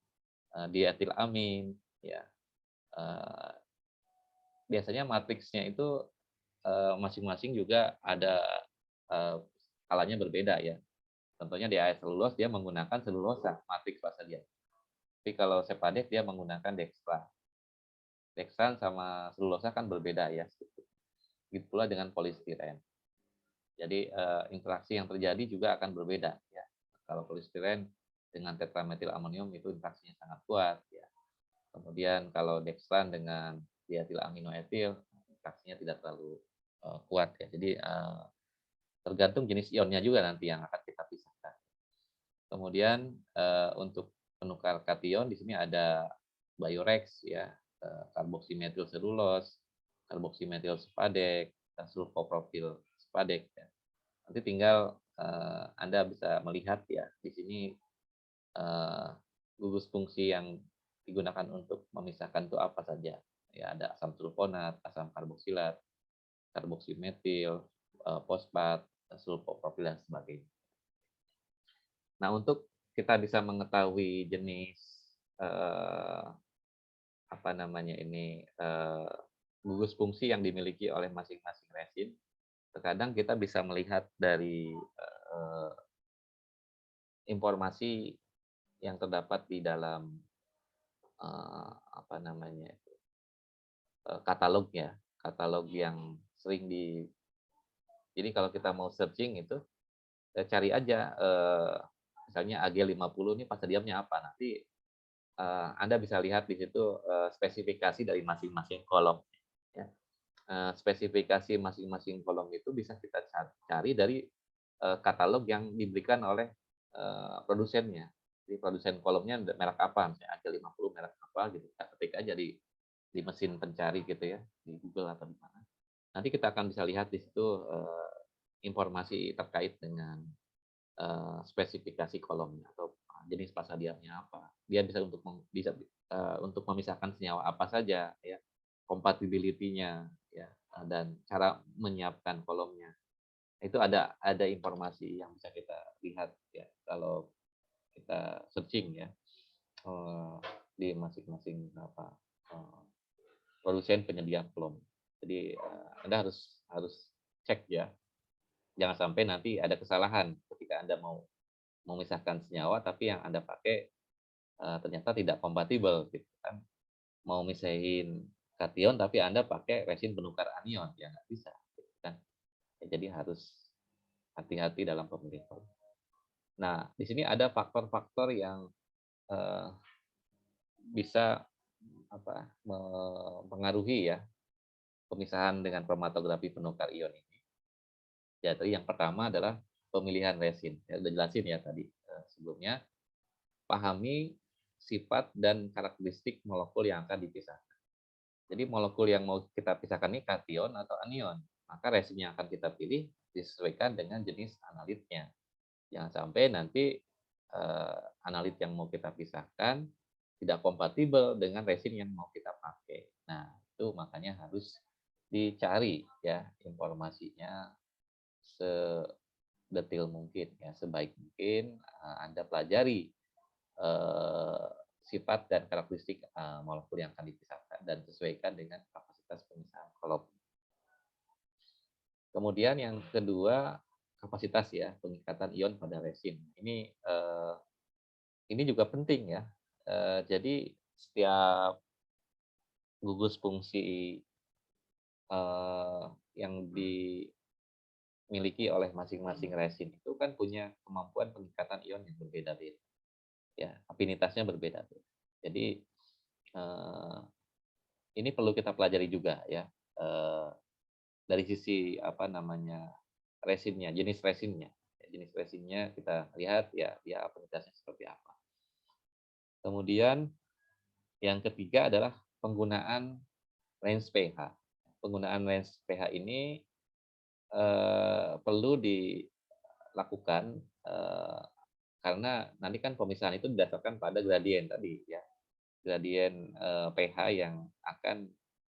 dietilamin ya. Biasanya matriksnya itu masing-masing juga ada skalanya berbeda ya. Contohnya di AS selulose dia menggunakan selulosa matriks dia. Tapi kalau sepadek dia menggunakan dextran. Dextran sama selulosa kan berbeda ya. Gitu pula dengan polistiren. Jadi interaksi yang terjadi juga akan berbeda ya. Kalau polistiren dengan tetrametil amonium itu interaksinya sangat kuat ya. Kemudian kalau dextran dengan dietilaminoetil interaksinya tidak terlalu kuat ya. Jadi tergantung jenis ionnya juga nanti yang akan kita pisahkan. Kemudian untuk penukar kation di sini ada Biorex ya, karboksimetil selulose, karboksimetil sepadek, sulfopropil sepadek ya. Nanti tinggal Anda bisa melihat ya di sini gugus fungsi yang digunakan untuk memisahkan itu apa saja. Ya, ada asam sulfonat, asam karboksilat, karboksimetil, fosfat, sulfopropil dan sebagainya. Nah, untuk kita bisa mengetahui jenis gugus fungsi yang dimiliki oleh masing-masing resin, terkadang kita bisa melihat dari informasi yang terdapat di dalam katalognya, katalog yang sering jadi kalau kita mau searching itu cari aja misalnya AG50 ini pasadiumnya apa, nanti Anda bisa lihat di situ spesifikasi dari masing-masing kolom ya. Spesifikasi masing-masing kolom itu bisa kita cari dari katalog yang diberikan oleh produsennya. Jadi produsen kolomnya merek apa, misalnya AG50 merek apa gitu. Kita ketik aja di mesin pencari gitu ya, di Google atau di mana. Nanti kita akan bisa lihat di situ informasi terkait dengan spesifikasi kolomnya atau jenis pasadiumnya apa. Dia bisa untuk memisahkan senyawa apa saja ya, compatibility-nya ya, dan cara menyiapkan kolomnya. Itu ada informasi yang bisa kita lihat ya kalau kita searching ya di masing-masing produsen penyedia kolom. Jadi Anda harus cek ya. Jangan sampai nanti ada kesalahan ketika Anda mau memisahkan senyawa tapi yang Anda pakai ternyata tidak kompatibel gitu kan. Mau misahin kation tapi Anda pakai resin penukar anion ya nggak bisa gitu kan. Ya, jadi harus hati-hati dalam pemilihan kolom. Nah, di sini ada faktor-faktor yang bisa mempengaruhi ya pemisahan dengan kromatografi penukar ion ini. Jadi yang pertama adalah pemilihan resin. Ya, udah jelasin ya tadi sebelumnya. Pahami sifat dan karakteristik molekul yang akan dipisahkan. Jadi molekul yang mau kita pisahkan ini kation atau anion. Maka resin yang akan kita pilih disesuaikan dengan jenis analitnya. Jangan sampai nanti analit yang mau kita pisahkan tidak kompatibel dengan resin yang mau kita pakai. Nah, itu makanya harus dicari ya informasinya sedetail mungkin ya, sebaik mungkin Anda pelajari sifat dan karakteristik molekul yang akan dipisahkan dan sesuaikan dengan kapasitas pemisahan kolom. Kemudian yang kedua, kapasitas ya, pengikatan ion pada resin. Ini juga penting ya. Jadi setiap gugus fungsi yang dimiliki oleh masing-masing resin itu kan punya kemampuan pengikatan ion yang berbeda-beda. Ya, afinitasnya berbeda-beda. Jadi ini perlu kita pelajari juga ya. Dari sisi resinnya, jenis resinnya. Jenis resinnya kita lihat ya dia afinitasnya seperti apa. Kemudian yang ketiga adalah penggunaan range pH. Penggunaan range pH ini perlu dilakukan karena nanti kan pemisahan itu didasarkan pada gradien tadi ya. pH yang akan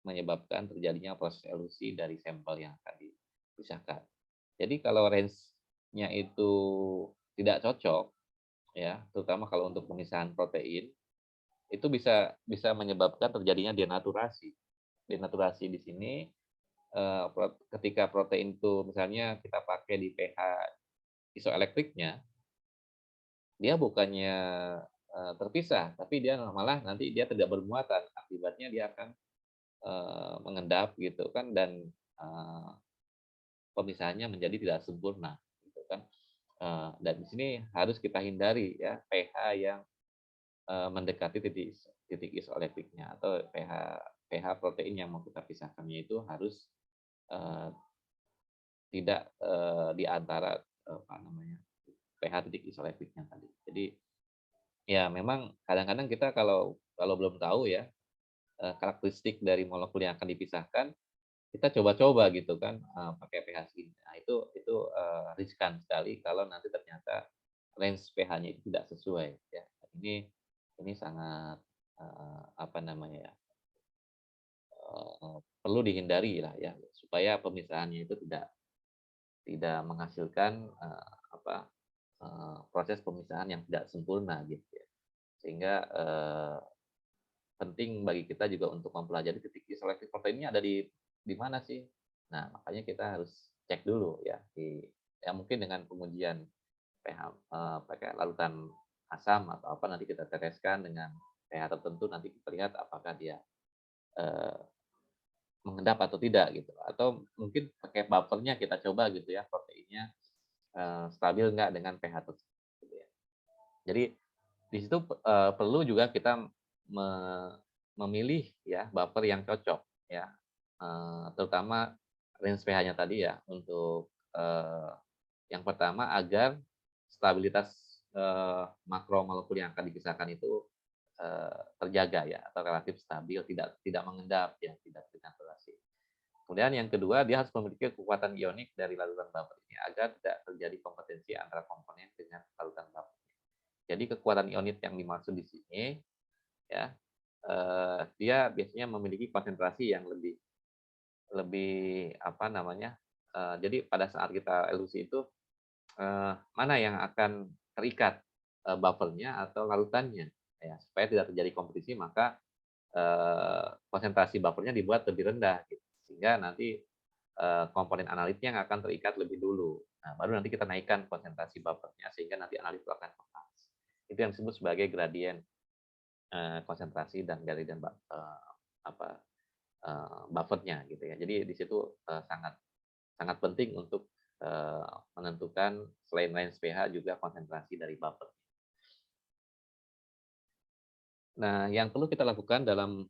menyebabkan terjadinya proses elusi dari sampel yang akan dipisahkan. Jadi kalau range-nya itu tidak cocok, ya, terutama kalau untuk pemisahan protein, itu bisa bisa menyebabkan terjadinya denaturasi. Denaturasi di sini ketika protein itu misalnya kita pakai di pH isoelektriknya, dia bukannya terpisah, tapi dia malah nanti dia tidak bermuatan. Akibatnya dia akan mengendap gitu kan, dan pemisahannya menjadi tidak sempurna gitu kan. Dan di sini harus kita hindari ya pH yang mendekati titik titik isoelektriknya, atau pH protein yang mau kita pisahkannya itu harus eh, tidak di antara apa namanya pH titik isoelektriknya tadi. Jadi ya memang kadang-kadang kita kalau kalau belum tahu ya karakteristik dari molekul yang akan dipisahkan, kita coba-coba gitu kan pakai pH segini. Nah, itu riskan sekali kalau nanti ternyata range pH-nya itu tidak sesuai ya. Ini sangat apa namanya ya, perlu dihindari lah ya, supaya pemisahannya itu tidak menghasilkan apa proses pemisahan yang tidak sempurna gitu ya. Sehingga penting bagi kita juga untuk mempelajari titik isolasi proteinnya ada di mana sih. Nah, makanya kita harus cek dulu ya ya mungkin dengan pengujian pH pakai larutan asam atau apa, nanti kita teteskan dengan pH tertentu, nanti kita lihat apakah dia eh, mengendap atau tidak gitu. Atau mungkin pakai buffernya kita coba gitu ya, proteinnya stabil nggak dengan pH tersebut gitu ya. Jadi di situ perlu juga kita memilih ya buffer yang cocok ya, terutama range pH-nya tadi ya, untuk yang pertama agar stabilitas makromolekul yang akan dipisahkan itu terjaga ya, atau relatif stabil, tidak tidak mengendap ya, tidak denaturasi. Kemudian yang kedua, dia harus memiliki kekuatan ionik dari larutan buffer ini agar tidak terjadi kompetensi antara komponen dengan larutan buffer. Jadi kekuatan ionik yang dimaksud di sini ya, dia biasanya memiliki konsentrasi yang lebih lebih apa namanya, jadi pada saat kita elusi itu mana yang akan terikat, buffernya atau larutannya ya, supaya tidak terjadi kompetisi, maka konsentrasi buffernya dibuat lebih rendah gitu, sehingga nanti komponen analitnya yang akan terikat lebih dulu. Nah, baru nanti kita naikkan konsentrasi buffernya sehingga nanti analit itu akan lepas. Itu yang disebut sebagai gradien konsentrasi dan gradien apa buffernya gitu ya. Jadi di situ sangat sangat penting untuk menentukan selain range pH juga konsentrasi dari buffer. Nah, yang perlu kita lakukan dalam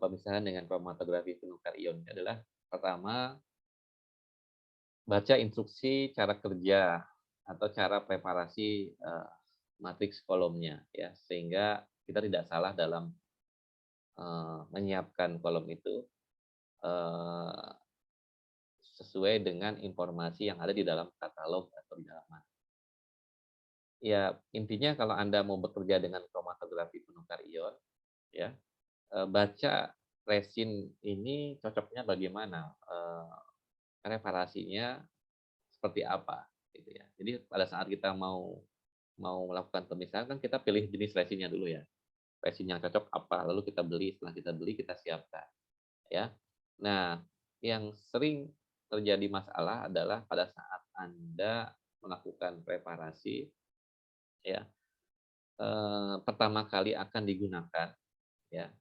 pemisahan dengan kromatografi penukar ion adalah pertama, baca instruksi cara kerja atau cara preparasi matriks kolomnya ya, sehingga kita tidak salah dalam menyiapkan kolom itu sesuai dengan informasi yang ada di dalam katalog atau di dalam matriks. Ya, intinya kalau Anda mau bekerja dengan kromatografi penukar ion, ya, baca resin ini cocoknya bagaimana, preparasinya seperti apa, gitu ya. Jadi pada saat kita mau mau melakukan pemisahan kan kita pilih jenis resinnya dulu ya. Resin yang cocok apa, lalu kita beli, setelah kita beli kita siapkan, ya. Nah, yang sering terjadi masalah adalah pada saat Anda melakukan preparasi, ya, pertama kali akan digunakan, ya,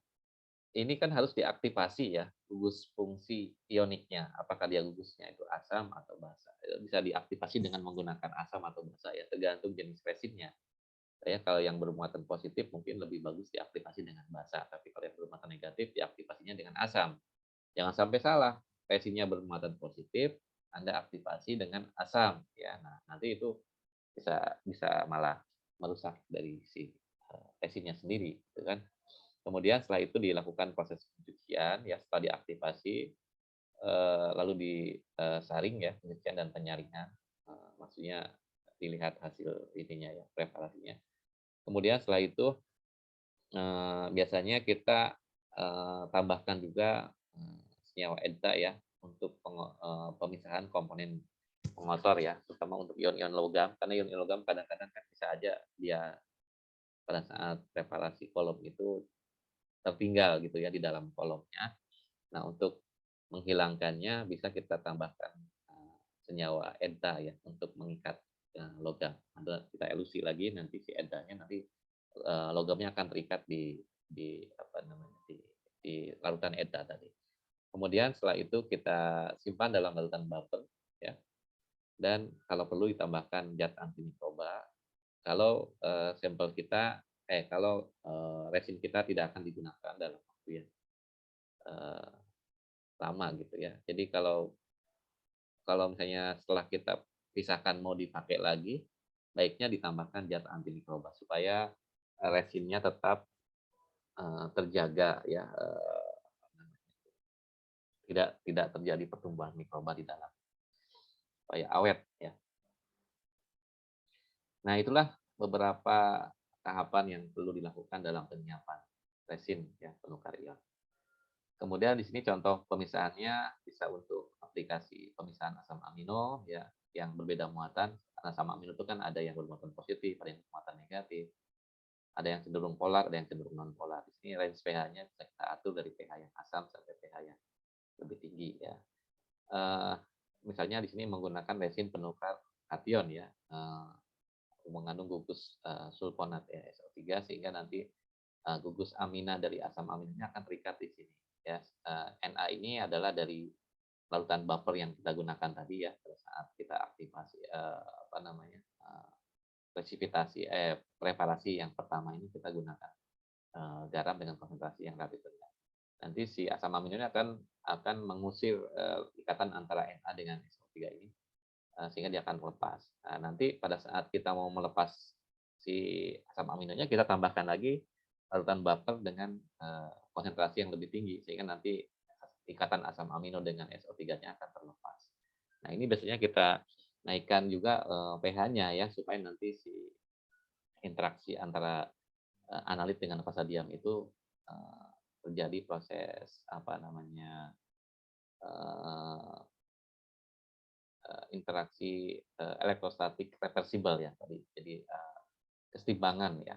ini kan harus diaktifasi ya, gugus fungsi ioniknya. Apakah dia gugusnya itu asam atau basa. Bisa diaktifasi dengan menggunakan asam atau basa ya, tergantung jenis resinnya. Ya, kalau yang bermuatan positif mungkin lebih bagus diaktifasi dengan basa, tapi kalau yang bermuatan negatif diaktifasinya dengan asam. Jangan sampai salah, resinnya bermuatan positif, Anda aktifasi dengan asam ya. Nah, nanti itu bisa bisa malah merusak dari si resinnya sendiri, gitu kan. Kemudian setelah itu dilakukan proses pencucian ya, setelah diaktifasi lalu disaring ya, pencucian dan penyaringan. Maksudnya dilihat hasil ininya ya, preparasinya. Kemudian setelah itu biasanya kita tambahkan juga senyawa EDTA ya untuk pemisahan komponen pengotor ya, terutama untuk ion-ion logam, karena ion-ion logam kadang-kadang kan bisa aja dia pada saat preparasi kolom itu tertinggal gitu ya di dalam kolomnya. Nah, untuk menghilangkannya bisa kita tambahkan senyawa EDTA ya untuk mengikat logam. Kita elusi lagi nanti si EDTA-nya nanti logamnya akan terikat di apa namanya di larutan EDTA tadi. Kemudian setelah itu kita simpan dalam larutan buffer ya. Dan kalau perlu ditambahkan zat anti mikroba. Kalau sampel kita kalau resin kita tidak akan digunakan dalam waktu yang eh, lama gitu ya. Jadi kalau kalau misalnya setelah kita pisahkan mau dipakai lagi, baiknya ditambahkan zat anti mikroba supaya resinnya tetap terjaga ya, tidak terjadi pertumbuhan mikroba di dalam, supaya awet ya. Nah, itulah beberapa tahapan yang perlu dilakukan dalam penyiapan resin ya penukar ion. Kemudian di sini contoh pemisahannya bisa untuk aplikasi pemisahan asam amino ya yang berbeda muatan. Asam amino itu kan ada yang bermuatan positif, ada yang bermuatan negatif, ada yang cenderung polar, ada yang cenderung non polar. Di sini range pH-nya bisa kita atur dari pH yang asam sampai pH yang lebih tinggi ya. Misalnya di sini menggunakan resin penukar kation ya, mengandung gugus sulfonat ya SO3 sehingga nanti gugus amina dari asam aminonya akan terikat di sini ya. Na ini adalah dari larutan buffer yang kita gunakan tadi ya pada saat kita aktivasi apa namanya presipitasi preparasi yang pertama ini kita gunakan garam dengan konsentrasi yang relatif rendah. Nanti si asam amino ini akan mengusir ikatan antara Na dengan SO3 ini sehingga dia akan melepas. Nah, nanti pada saat kita mau melepas si asam aminonya, kita tambahkan lagi larutan buffer dengan konsentrasi yang lebih tinggi sehingga nanti ikatan asam amino dengan SO3-nya akan terlepas. Nah, ini biasanya kita naikkan juga pH-nya ya supaya nanti si interaksi antara analit dengan fasa diam itu terjadi proses apa namanya interaksi elektrostatik reversibel ya tadi. Jadi kesetimbangan ya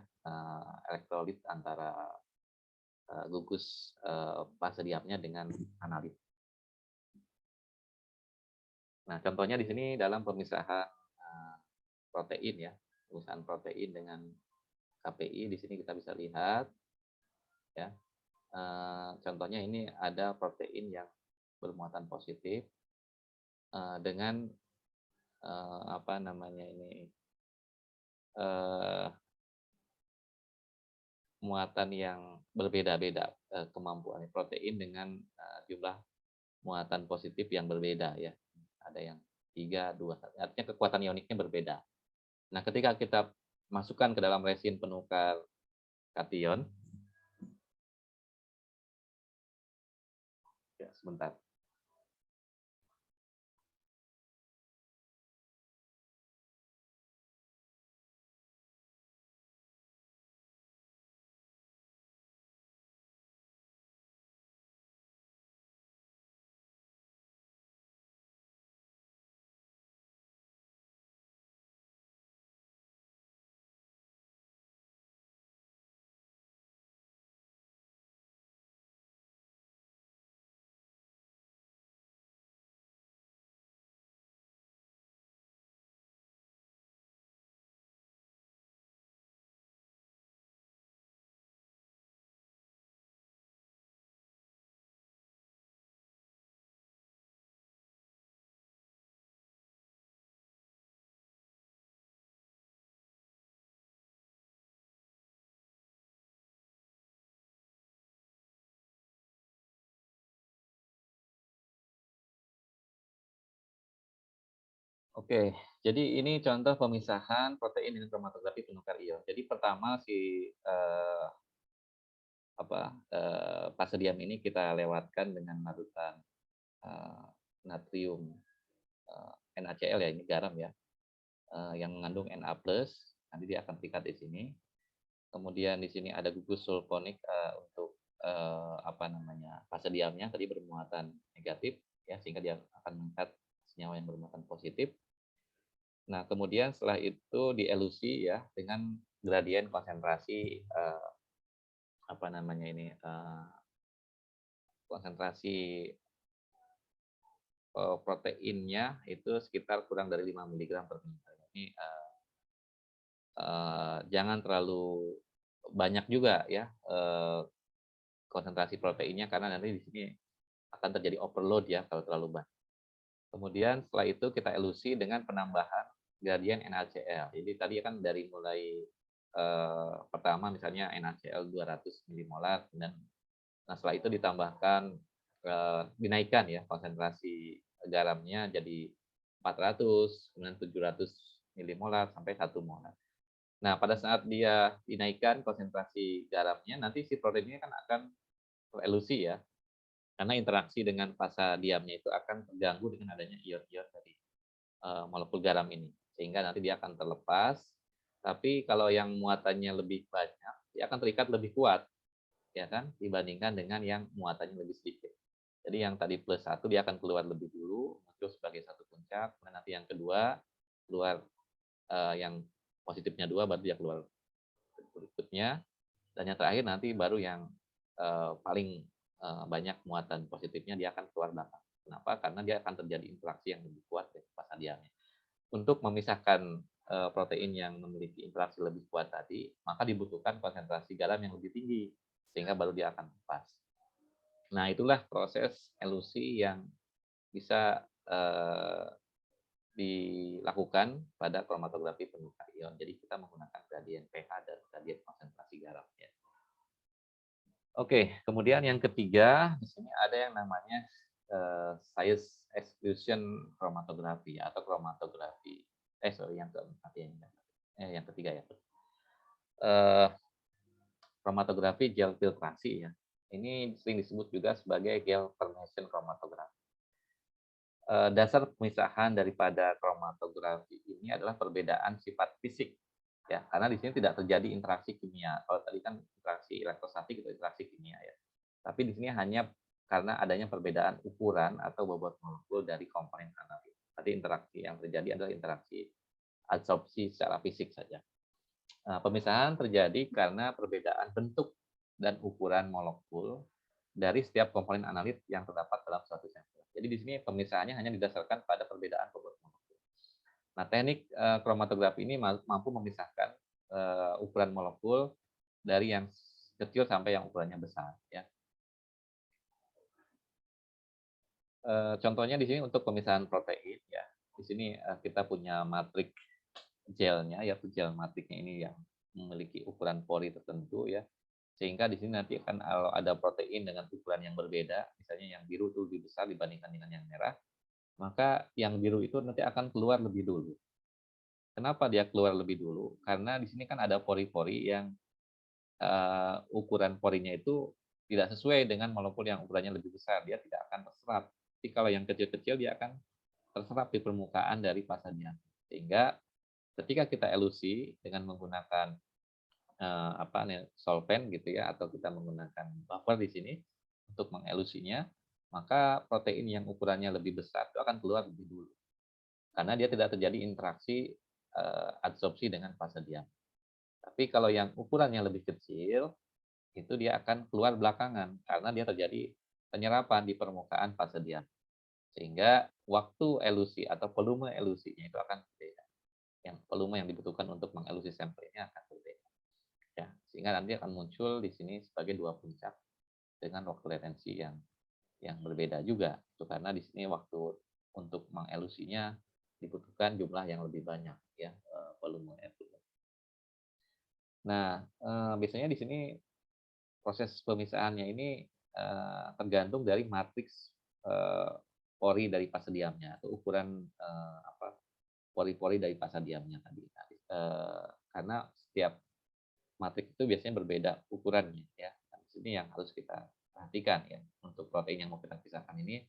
elektrolit antara gugus fase diamnya dengan analit. Nah, contohnya di sini dalam pemisahan protein ya, pemisahan protein dengan KPI di sini kita bisa lihat ya. Contohnya ini ada protein yang bermuatan positif dengan apa namanya ini muatan yang berbeda-beda kemampuan protein dengan jumlah muatan positif yang berbeda ya. Ada yang 3, 2, 1. Artinya kekuatan ioniknya berbeda. Nah, ketika kita masukkan ke dalam resin penukar kation, ya sebentar. Oke, jadi ini contoh pemisahan protein dengan kromatografi penukar ion. Jadi pertama si fase diam ini kita lewatkan dengan larutan natrium NaCl ya, ini garam ya, yang mengandung Na+, nanti dia akan terikat di sini. Kemudian di sini ada gugus sulfonik untuk apa namanya fase diamnya tadi bermuatan negatif ya sehingga dia akan mengangkat senyawa yang bermuatan positif. Nah, kemudian setelah itu dielusi ya dengan gradien konsentrasi apa namanya ini konsentrasi proteinnya itu sekitar kurang dari 5 miligram per ml. Ini jangan terlalu banyak juga ya konsentrasi proteinnya karena nanti di sini akan terjadi overload ya kalau terlalu banyak. Kemudian setelah itu kita elusi dengan penambahan gradien NaCl. Jadi tadi kan dari mulai pertama misalnya NaCl 200 milimolar dan nah setelah itu ditambahkan dinaikkan ya konsentrasi garamnya jadi 400, kemudian 700 milimolar sampai 1 molar. Nah, pada saat dia dinaikkan konsentrasi garamnya, nanti si proteinnya kan akan terelusi ya, karena interaksi dengan fasa diamnya itu akan terganggu dengan adanya ion-ion dari molekul garam ini, sehingga nanti dia akan terlepas. Tapi kalau yang muatannya lebih banyak, dia akan terikat lebih kuat, ya kan, dibandingkan dengan yang muatannya lebih sedikit. Jadi yang tadi plus 1 dia akan keluar lebih dulu, muncul sebagai satu puncak, kemudian nanti yang kedua keluar yang positifnya 2 baru dia keluar berikutnya, dan yang terakhir nanti baru yang paling banyak muatan positifnya dia akan keluar belakang. Kenapa? Karena dia akan terjadi interaksi yang lebih kuat dari fasa diamnya. Untuk memisahkan protein yang memiliki interaksi lebih kuat tadi, maka dibutuhkan konsentrasi garam yang lebih tinggi, sehingga baru dia akan lepas. Nah, itulah proses elusi yang bisa dilakukan pada kromatografi penuka ion. Jadi kita menggunakan gradien pH dan gradien konsentrasi garam. Ya. Oke, kemudian yang ketiga di sini ada yang namanya size exclusion chromatografi atau kromatografi. Sorry, yang keempat ya. Yang ketiga ya. Kromatografi gel filtrasi ya. Ini sering disebut juga sebagai gel permeation chromatografi. Dasar pemisahan daripada kromatografi ini adalah perbedaan sifat fisik ya karena di sini tidak terjadi interaksi kimia. Kalau tadi kan interaksi elektrostatik itu interaksi kimia ya. Tapi di sini hanya karena adanya perbedaan ukuran atau bobot molekul dari komponen analit. Tadi interaksi yang terjadi adalah interaksi adsorpsi secara fisik saja. Pemisahan terjadi karena perbedaan bentuk dan ukuran molekul dari setiap komponen analit yang terdapat dalam suatu sampel. Jadi di sini pemisahannya hanya didasarkan pada perbedaan bobot molekul. Nah, teknik kromatografi ini mampu memisahkan ukuran molekul dari yang kecil sampai yang ukurannya besar. Ya. Contohnya di sini untuk pemisahan protein, ya. Di sini kita punya matrik gelnya, yaitu gel matriknya ini yang memiliki ukuran pori tertentu, ya. Sehingga di sini nanti akan kalau ada protein dengan ukuran yang berbeda, misalnya yang biru itu lebih besar dibandingkan dengan yang merah, maka yang biru itu nanti akan keluar lebih dulu. Kenapa dia keluar lebih dulu? Karena di sini kan ada pori-pori yang ukuran porinya itu tidak sesuai dengan molekul yang ukurannya lebih besar, dia tidak akan terserap. Tapi kalau yang kecil-kecil dia akan terserap di permukaan dari fasa diam. Sehingga ketika kita elusi dengan menggunakan solvent gitu ya atau kita menggunakan buffer di sini untuk mengelusinya, maka protein yang ukurannya lebih besar itu akan keluar lebih dulu. Karena dia tidak terjadi interaksi adsorpsi dengan fase diam. Tapi kalau yang ukurannya lebih kecil, itu dia akan keluar belakangan karena dia terjadi penyerapan di permukaan fase diam. Sehingga waktu elusi atau volume elusinya itu akan berbeda. Yang volume yang dibutuhkan untuk mengelusi sampelnya akan berbeda. Ya, sehingga nanti akan muncul di sini sebagai dua puncak dengan waktu latensi yang berbeda juga. Itu karena di sini waktu untuk mengelusinya dibutuhkan jumlah yang lebih banyak ya volume itu. Nah, biasanya di sini proses pemisahannya ini tergantung dari matriks pori dari fase diamnya atau ukuran pori-pori dari fase diamnya tadi. Karena setiap matriks itu biasanya berbeda ukurannya ya. Nah, di sini yang harus kita perhatikan ya untuk protein yang mau kita pisahkan ini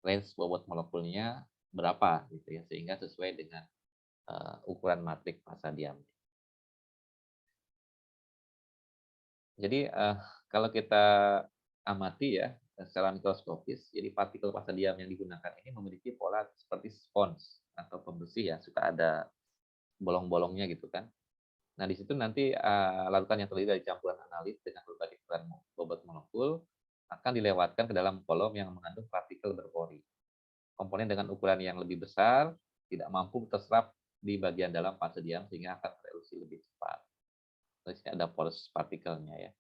range bobot molekulnya berapa gitu ya sehingga sesuai dengan ukuran matriks fase diamnya. Jadi kalau kita amati ya secara mikroskopis, jadi partikel fase diam yang digunakan ini memiliki pola seperti spons atau pembersih ya, suka ada bolong-bolongnya gitu kan. Nah, di situ nanti larutan yang terdiri dari campuran analit dengan berbagai ukuran bobot molekul akan dilewatkan ke dalam kolom yang mengandung partikel berpori. Komponen dengan ukuran yang lebih besar tidak mampu terserap di bagian dalam fase diam sehingga akan berealusi lebih cepat. Terus ini ada porous partikelnya ya.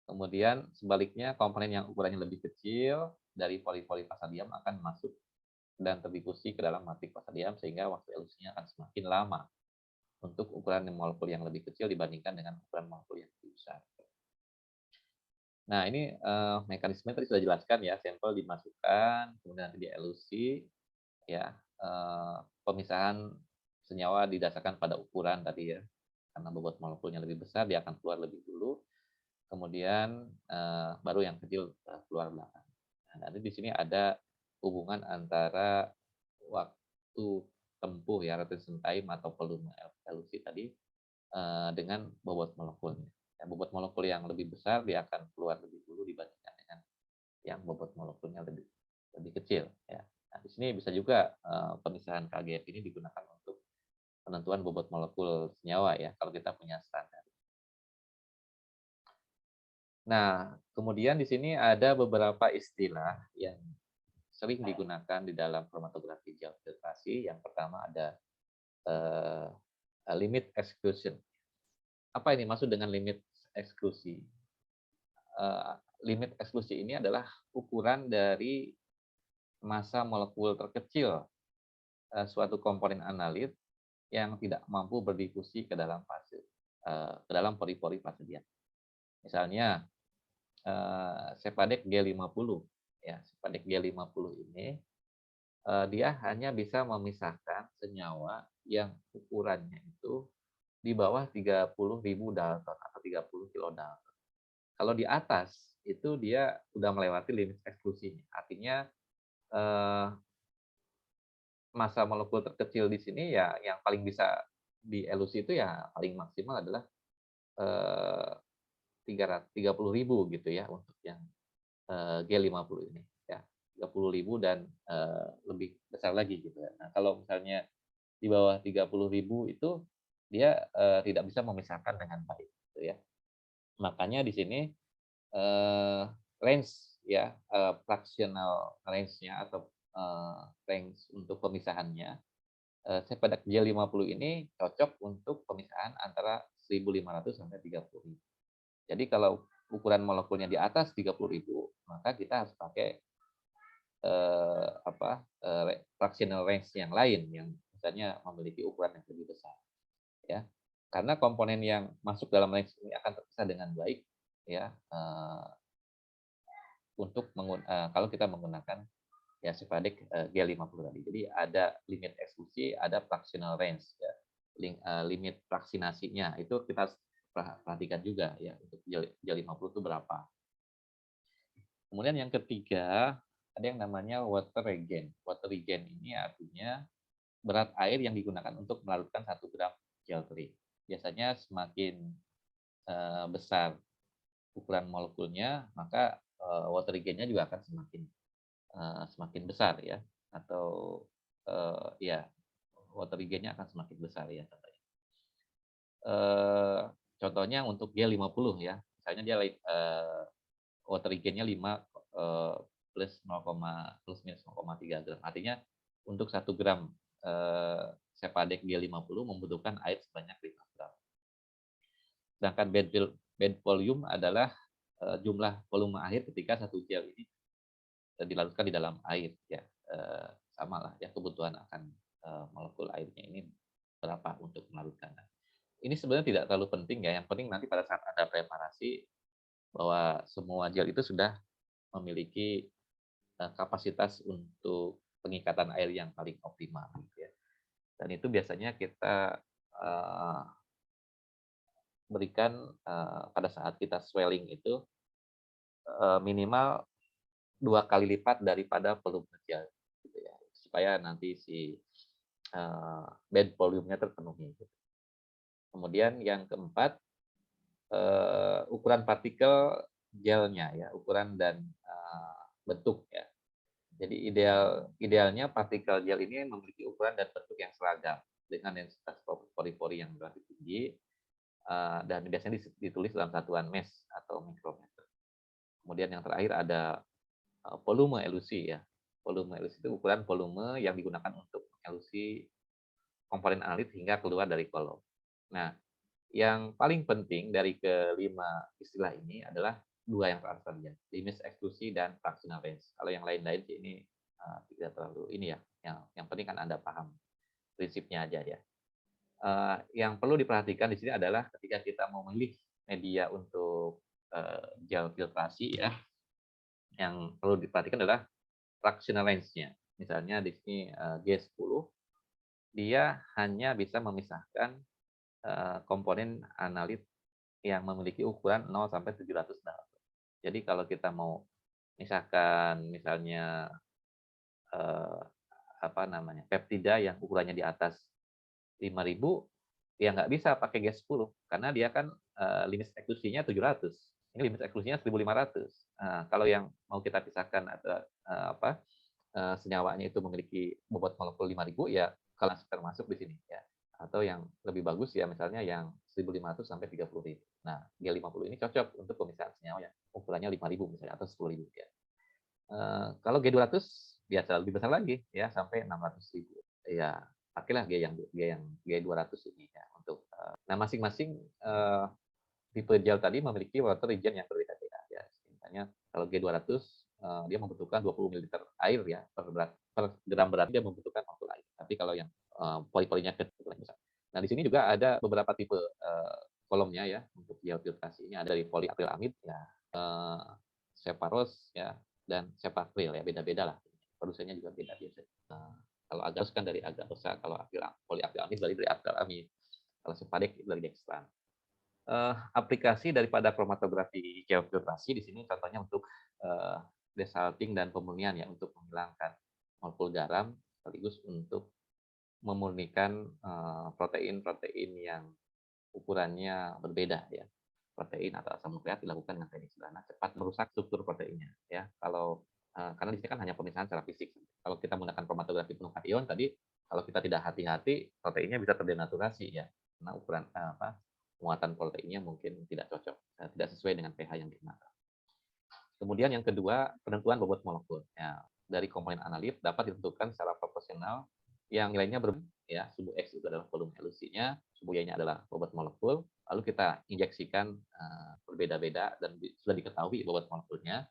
Kemudian sebaliknya komponen yang ukurannya lebih kecil dari poli-poli fase diam akan masuk dan terdifusi ke dalam matrik fase diam sehingga waktu elusinya akan semakin lama untuk ukuran molekul yang lebih kecil dibandingkan dengan ukuran molekul yang lebih besar. Nah, ini mekanisme tadi sudah jelaskan ya, sampel dimasukkan, kemudian nanti dielusi, ya, pemisahan senyawa didasarkan pada ukuran tadi ya, karena bobot molekulnya lebih besar, dia akan keluar lebih dulu, kemudian baru yang kecil keluar belakangan. Nah, nanti di sini ada hubungan antara waktu tempuh ya, retention time atau volume elusi tadi dengan bobot molekulnya. Ya, bobot molekul yang lebih besar dia akan keluar lebih dulu dibandingkan dengan yang bobot molekulnya lebih kecil. Ya. Nah, di sini bisa juga pemisahan KGF ini digunakan untuk penentuan bobot molekul senyawa ya kalau kita punya standar. Nah, kemudian di sini ada beberapa istilah yang sering digunakan di dalam kromatografi gel filtrasi. Yang pertama ada limit exclusion. Apa ini maksud dengan limit eksklusi? Limit eksklusi ini adalah ukuran dari massa molekul terkecil suatu komponen analit yang tidak mampu berdifusi ke dalam fase ke dalam pori-pori fase diam. Misalnya Sepadek G50 ya, Sepadek G50 ini dia hanya bisa memisahkan senyawa yang ukurannya itu di bawah 30.000 Dalton atau 30 kilodalton. Kalau di atas itu dia sudah melewati limit eksklusinya. Artinya massa molekul terkecil di sini ya yang paling bisa dielusi itu ya paling maksimal adalah 30.000 gitu ya untuk yang G50 ini ya 30.000 dan lebih besar lagi gitu ya. Nah, kalau misalnya di bawah 30.000 itu dia tidak bisa memisahkan dengan baik gitu ya. Makanya di sini range ya fractional range-nya atau range untuk pemisahannya Sepadak J50 ini cocok untuk pemisahan antara 1.500 sampai 30.000. Jadi kalau ukuran molekulnya di atas 30.000, maka kita harus pakai fractional range yang lain yang misalnya memiliki ukuran yang lebih besar. Ya, karena komponen yang masuk dalam range ini akan terpisah dengan baik, ya, untuk kalau kita menggunakan ya Sepadek G50 tadi. Jadi ada limit eksklusi, ada fractional range ya. Limit vaksinasinya itu kita harus perhatikan juga ya untuk G50 itu berapa. Kemudian yang ketiga ada yang namanya water regen. Water regen ini artinya berat air yang digunakan untuk melarutkan 1 gram gel teri. Biasanya semakin besar ukuran molekulnya, maka water regennya juga akan semakin besar ya, atau ya water regennya akan semakin besar ya contohnya. Contohnya untuk G50 ya, misalnya dia water regennya 5 plus minus 0,3 gram. Artinya untuk 1 gram Sepadek G50 membutuhkan air sebanyak 5 gram. Sedangkan bed volume adalah jumlah volume air ketika satu gel ini dilarutkan di dalam air ya, sama lah ya kebutuhan akan molekul airnya ini berapa untuk melarutkan. Ini sebenarnya tidak terlalu penting ya, yang penting nanti pada saat ada preparasi bahwa semua gel itu sudah memiliki kapasitas untuk pengikatan air yang paling optimal gitu ya. Dan itu biasanya kita berikan pada saat kita swelling itu minimal 2 kali lipat daripada volume gel gitu ya, supaya nanti si bed volume-nya terpenuhi gitu. Kemudian yang keempat ukuran partikel gelnya ya, ukuran dan bentuk ya. Jadi idealnya partikel gel ini memiliki ukuran dan bentuk yang seragam dengan densitas pori-pori yang relatif tinggi, dan biasanya ditulis dalam satuan mesh atau mikrometer. Kemudian yang terakhir ada volume elusi ya. Volume elusi itu ukuran volume yang digunakan untuk elusi komponen analit hingga keluar dari kolom. Nah, yang paling penting dari kelima istilah ini adalah dua yang terakhir saja, limit eksklusi dan fractional range. Kalau yang lain-lain sih ini tidak terlalu ini ya. Yang penting kan Anda paham prinsipnya aja ya. Yang perlu diperhatikan di sini adalah ketika kita memilih media untuk gel filtrasi ya, yang perlu diperhatikan adalah fractional range-nya. Misalnya di sini G10, dia hanya bisa memisahkan komponen analit yang memiliki ukuran 0 sampai 700 dalton. Jadi kalau kita mau misalkan misalnya peptida yang ukurannya di atas 5.000, ya nggak bisa pakai G10 karena dia kan limit eksklusinya 700. Ini limit eksklusinya 1.500. Kalau yang mau kita pisahkan atau senyawanya itu memiliki bobot molekul 5.000, ya kalau termasuk di sini ya. Atau yang lebih bagus ya misalnya yang 1.500 sampai 30.000. Nah, G50 ini cocok untuk pemisahan senyawa yang ukurannya 5.000 misalnya atau 10.000 ya. Kalau G200 biasa lebih besar lagi ya sampai 600.000. Ya, pakailah G200 ini ya untuk nah masing-masing tipe gel tadi memiliki water region yang berbeda-beda ya. Misalnya kalau G200 dia membutuhkan 20 ml air ya per gram berat dia membutuhkan molekul air. Tapi kalau yang poli-polinya kecil besar. Nah, di sini juga ada beberapa tipe kolomnya ya untuk gel filtrasi. Ini ada dari poliakrilamid ya, separos ya, dan sepakril ya, beda-beda lah. Produsennya juga beda biasanya. Kalau agarose kan dari agarosa, kalau poliakrilamid dari akrilamid, kalau sepadek dari dextran. Aplikasi daripada kromatografi gel filtrasi di sini contohnya untuk desalting dan pemurnian ya, untuk menghilangkan molekul garam sekaligus untuk memurnikan protein-protein yang ukurannya berbeda ya. Protein atau asam nukleat dilakukan dengan teknik sederhana cepat merusak struktur proteinnya ya. Kalau karena di sini kan hanya pemisahan secara fisik. Kalau kita menggunakan kromatografi penuh kation tadi, kalau kita tidak hati-hati proteinnya bisa terdenaturasi ya. Karena ukuran muatan proteinnya mungkin tidak cocok, tidak sesuai dengan pH yang digunakan. Kemudian yang kedua, penentuan bobot molekul. Ya, dari komponen analit dapat ditentukan secara proporsional yang nilainya berbeda ya. Subu X itu adalah volume elusinya, subu Y-nya adalah bobot molekul. Lalu kita injeksikan berbeda-beda dan sudah diketahui bobot molekulnya,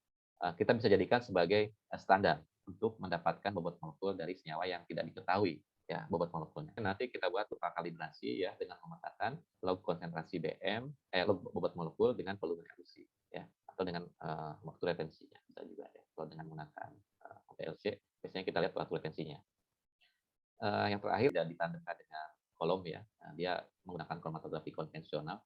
kita bisa jadikan sebagai standar untuk mendapatkan bobot molekul dari senyawa yang tidak diketahui ya bobot molekulnya. Nanti kita buat lupa kalibrasi ya dengan memetakan log konsentrasi BM, log bobot molekul dengan volume elusi ya, atau dengan waktu retensinya bisa juga ya. Kalau dengan menggunakan PLC biasanya kita lihat waktu retensinya. Yang terakhir tidak ditandemkan dengan kolom ya. Nah, dia menggunakan kromatografi konvensional,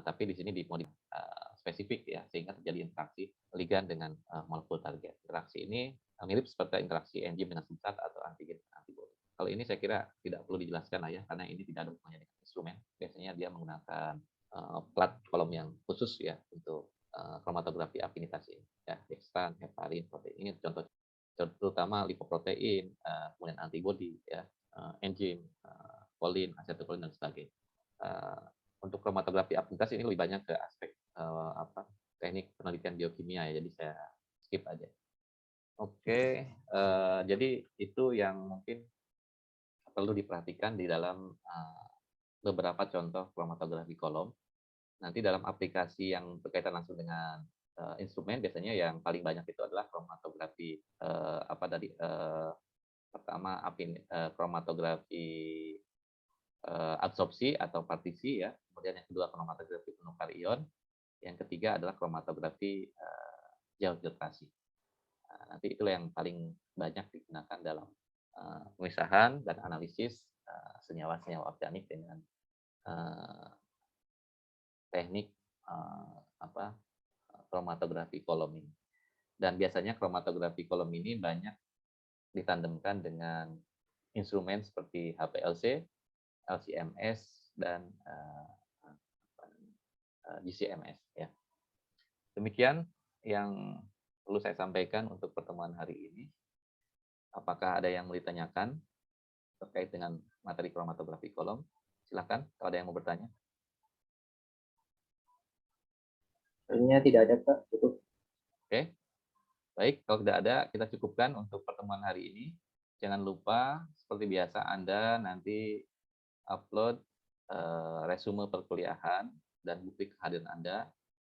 tapi di sini dimodifikasi spesifik ya, sehingga terjadi interaksi ligand dengan molekul target. Interaksi ini mirip seperti interaksi enzim dengan substrat atau antigen antibodi. Kalau ini saya kira tidak perlu dijelaskan lah ya, karena ini tidak ada hubungannya dengan instrumen. Biasanya dia menggunakan plat kolom yang khusus ya untuk kromatografi afinitas ini. Ya, dextran, heparin, protein ini contoh terutama lipoprotein, kemudian antibodi ya, enzim, kolin, asetilkolin dan sebagainya. Untuk kromatografi afinitas ini lebih banyak ke aspek teknik penelitian biokimia ya, jadi saya skip aja. Oke, jadi itu yang mungkin perlu diperhatikan di dalam beberapa contoh kromatografi kolom. Nanti dalam aplikasi yang berkaitan langsung dengan instrumen, biasanya yang paling banyak itu adalah kromatografi pertama kromatografi absorpsi atau partisi ya, kemudian yang kedua kromatografi penukar ion, yang ketiga adalah kromatografi gel filtrasi. Nanti itulah yang paling banyak digunakan dalam pemisahan dan analisis senyawa-senyawa organik dengan teknik kromatografi kolom ini. Dan biasanya kromatografi kolom ini banyak ditandemkan dengan instrumen seperti HPLC, LCMS, dan GCMS ya. Demikian yang perlu saya sampaikan untuk pertemuan hari ini. Apakah ada yang mau ditanyakan terkait dengan materi kromatografi kolom? Silakan kalau ada yang mau bertanya. Sebenarnya tidak ada, Pak. Cukup. Oke. Baik, kalau tidak ada, kita cukupkan untuk pertemuan hari ini. Jangan lupa, seperti biasa, Anda nanti upload resume perkuliahan dan bukti kehadiran Anda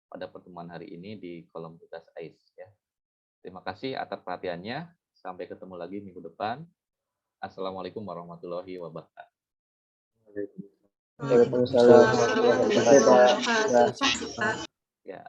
pada pertemuan hari ini di kolom tugas AIS. Ya. Terima kasih atas perhatiannya. Sampai ketemu lagi minggu depan. Assalamualaikum warahmatullahi wabarakatuh. Waalaikumsalam warahmatullahi wabarakatuh. Terima kasih, Pak.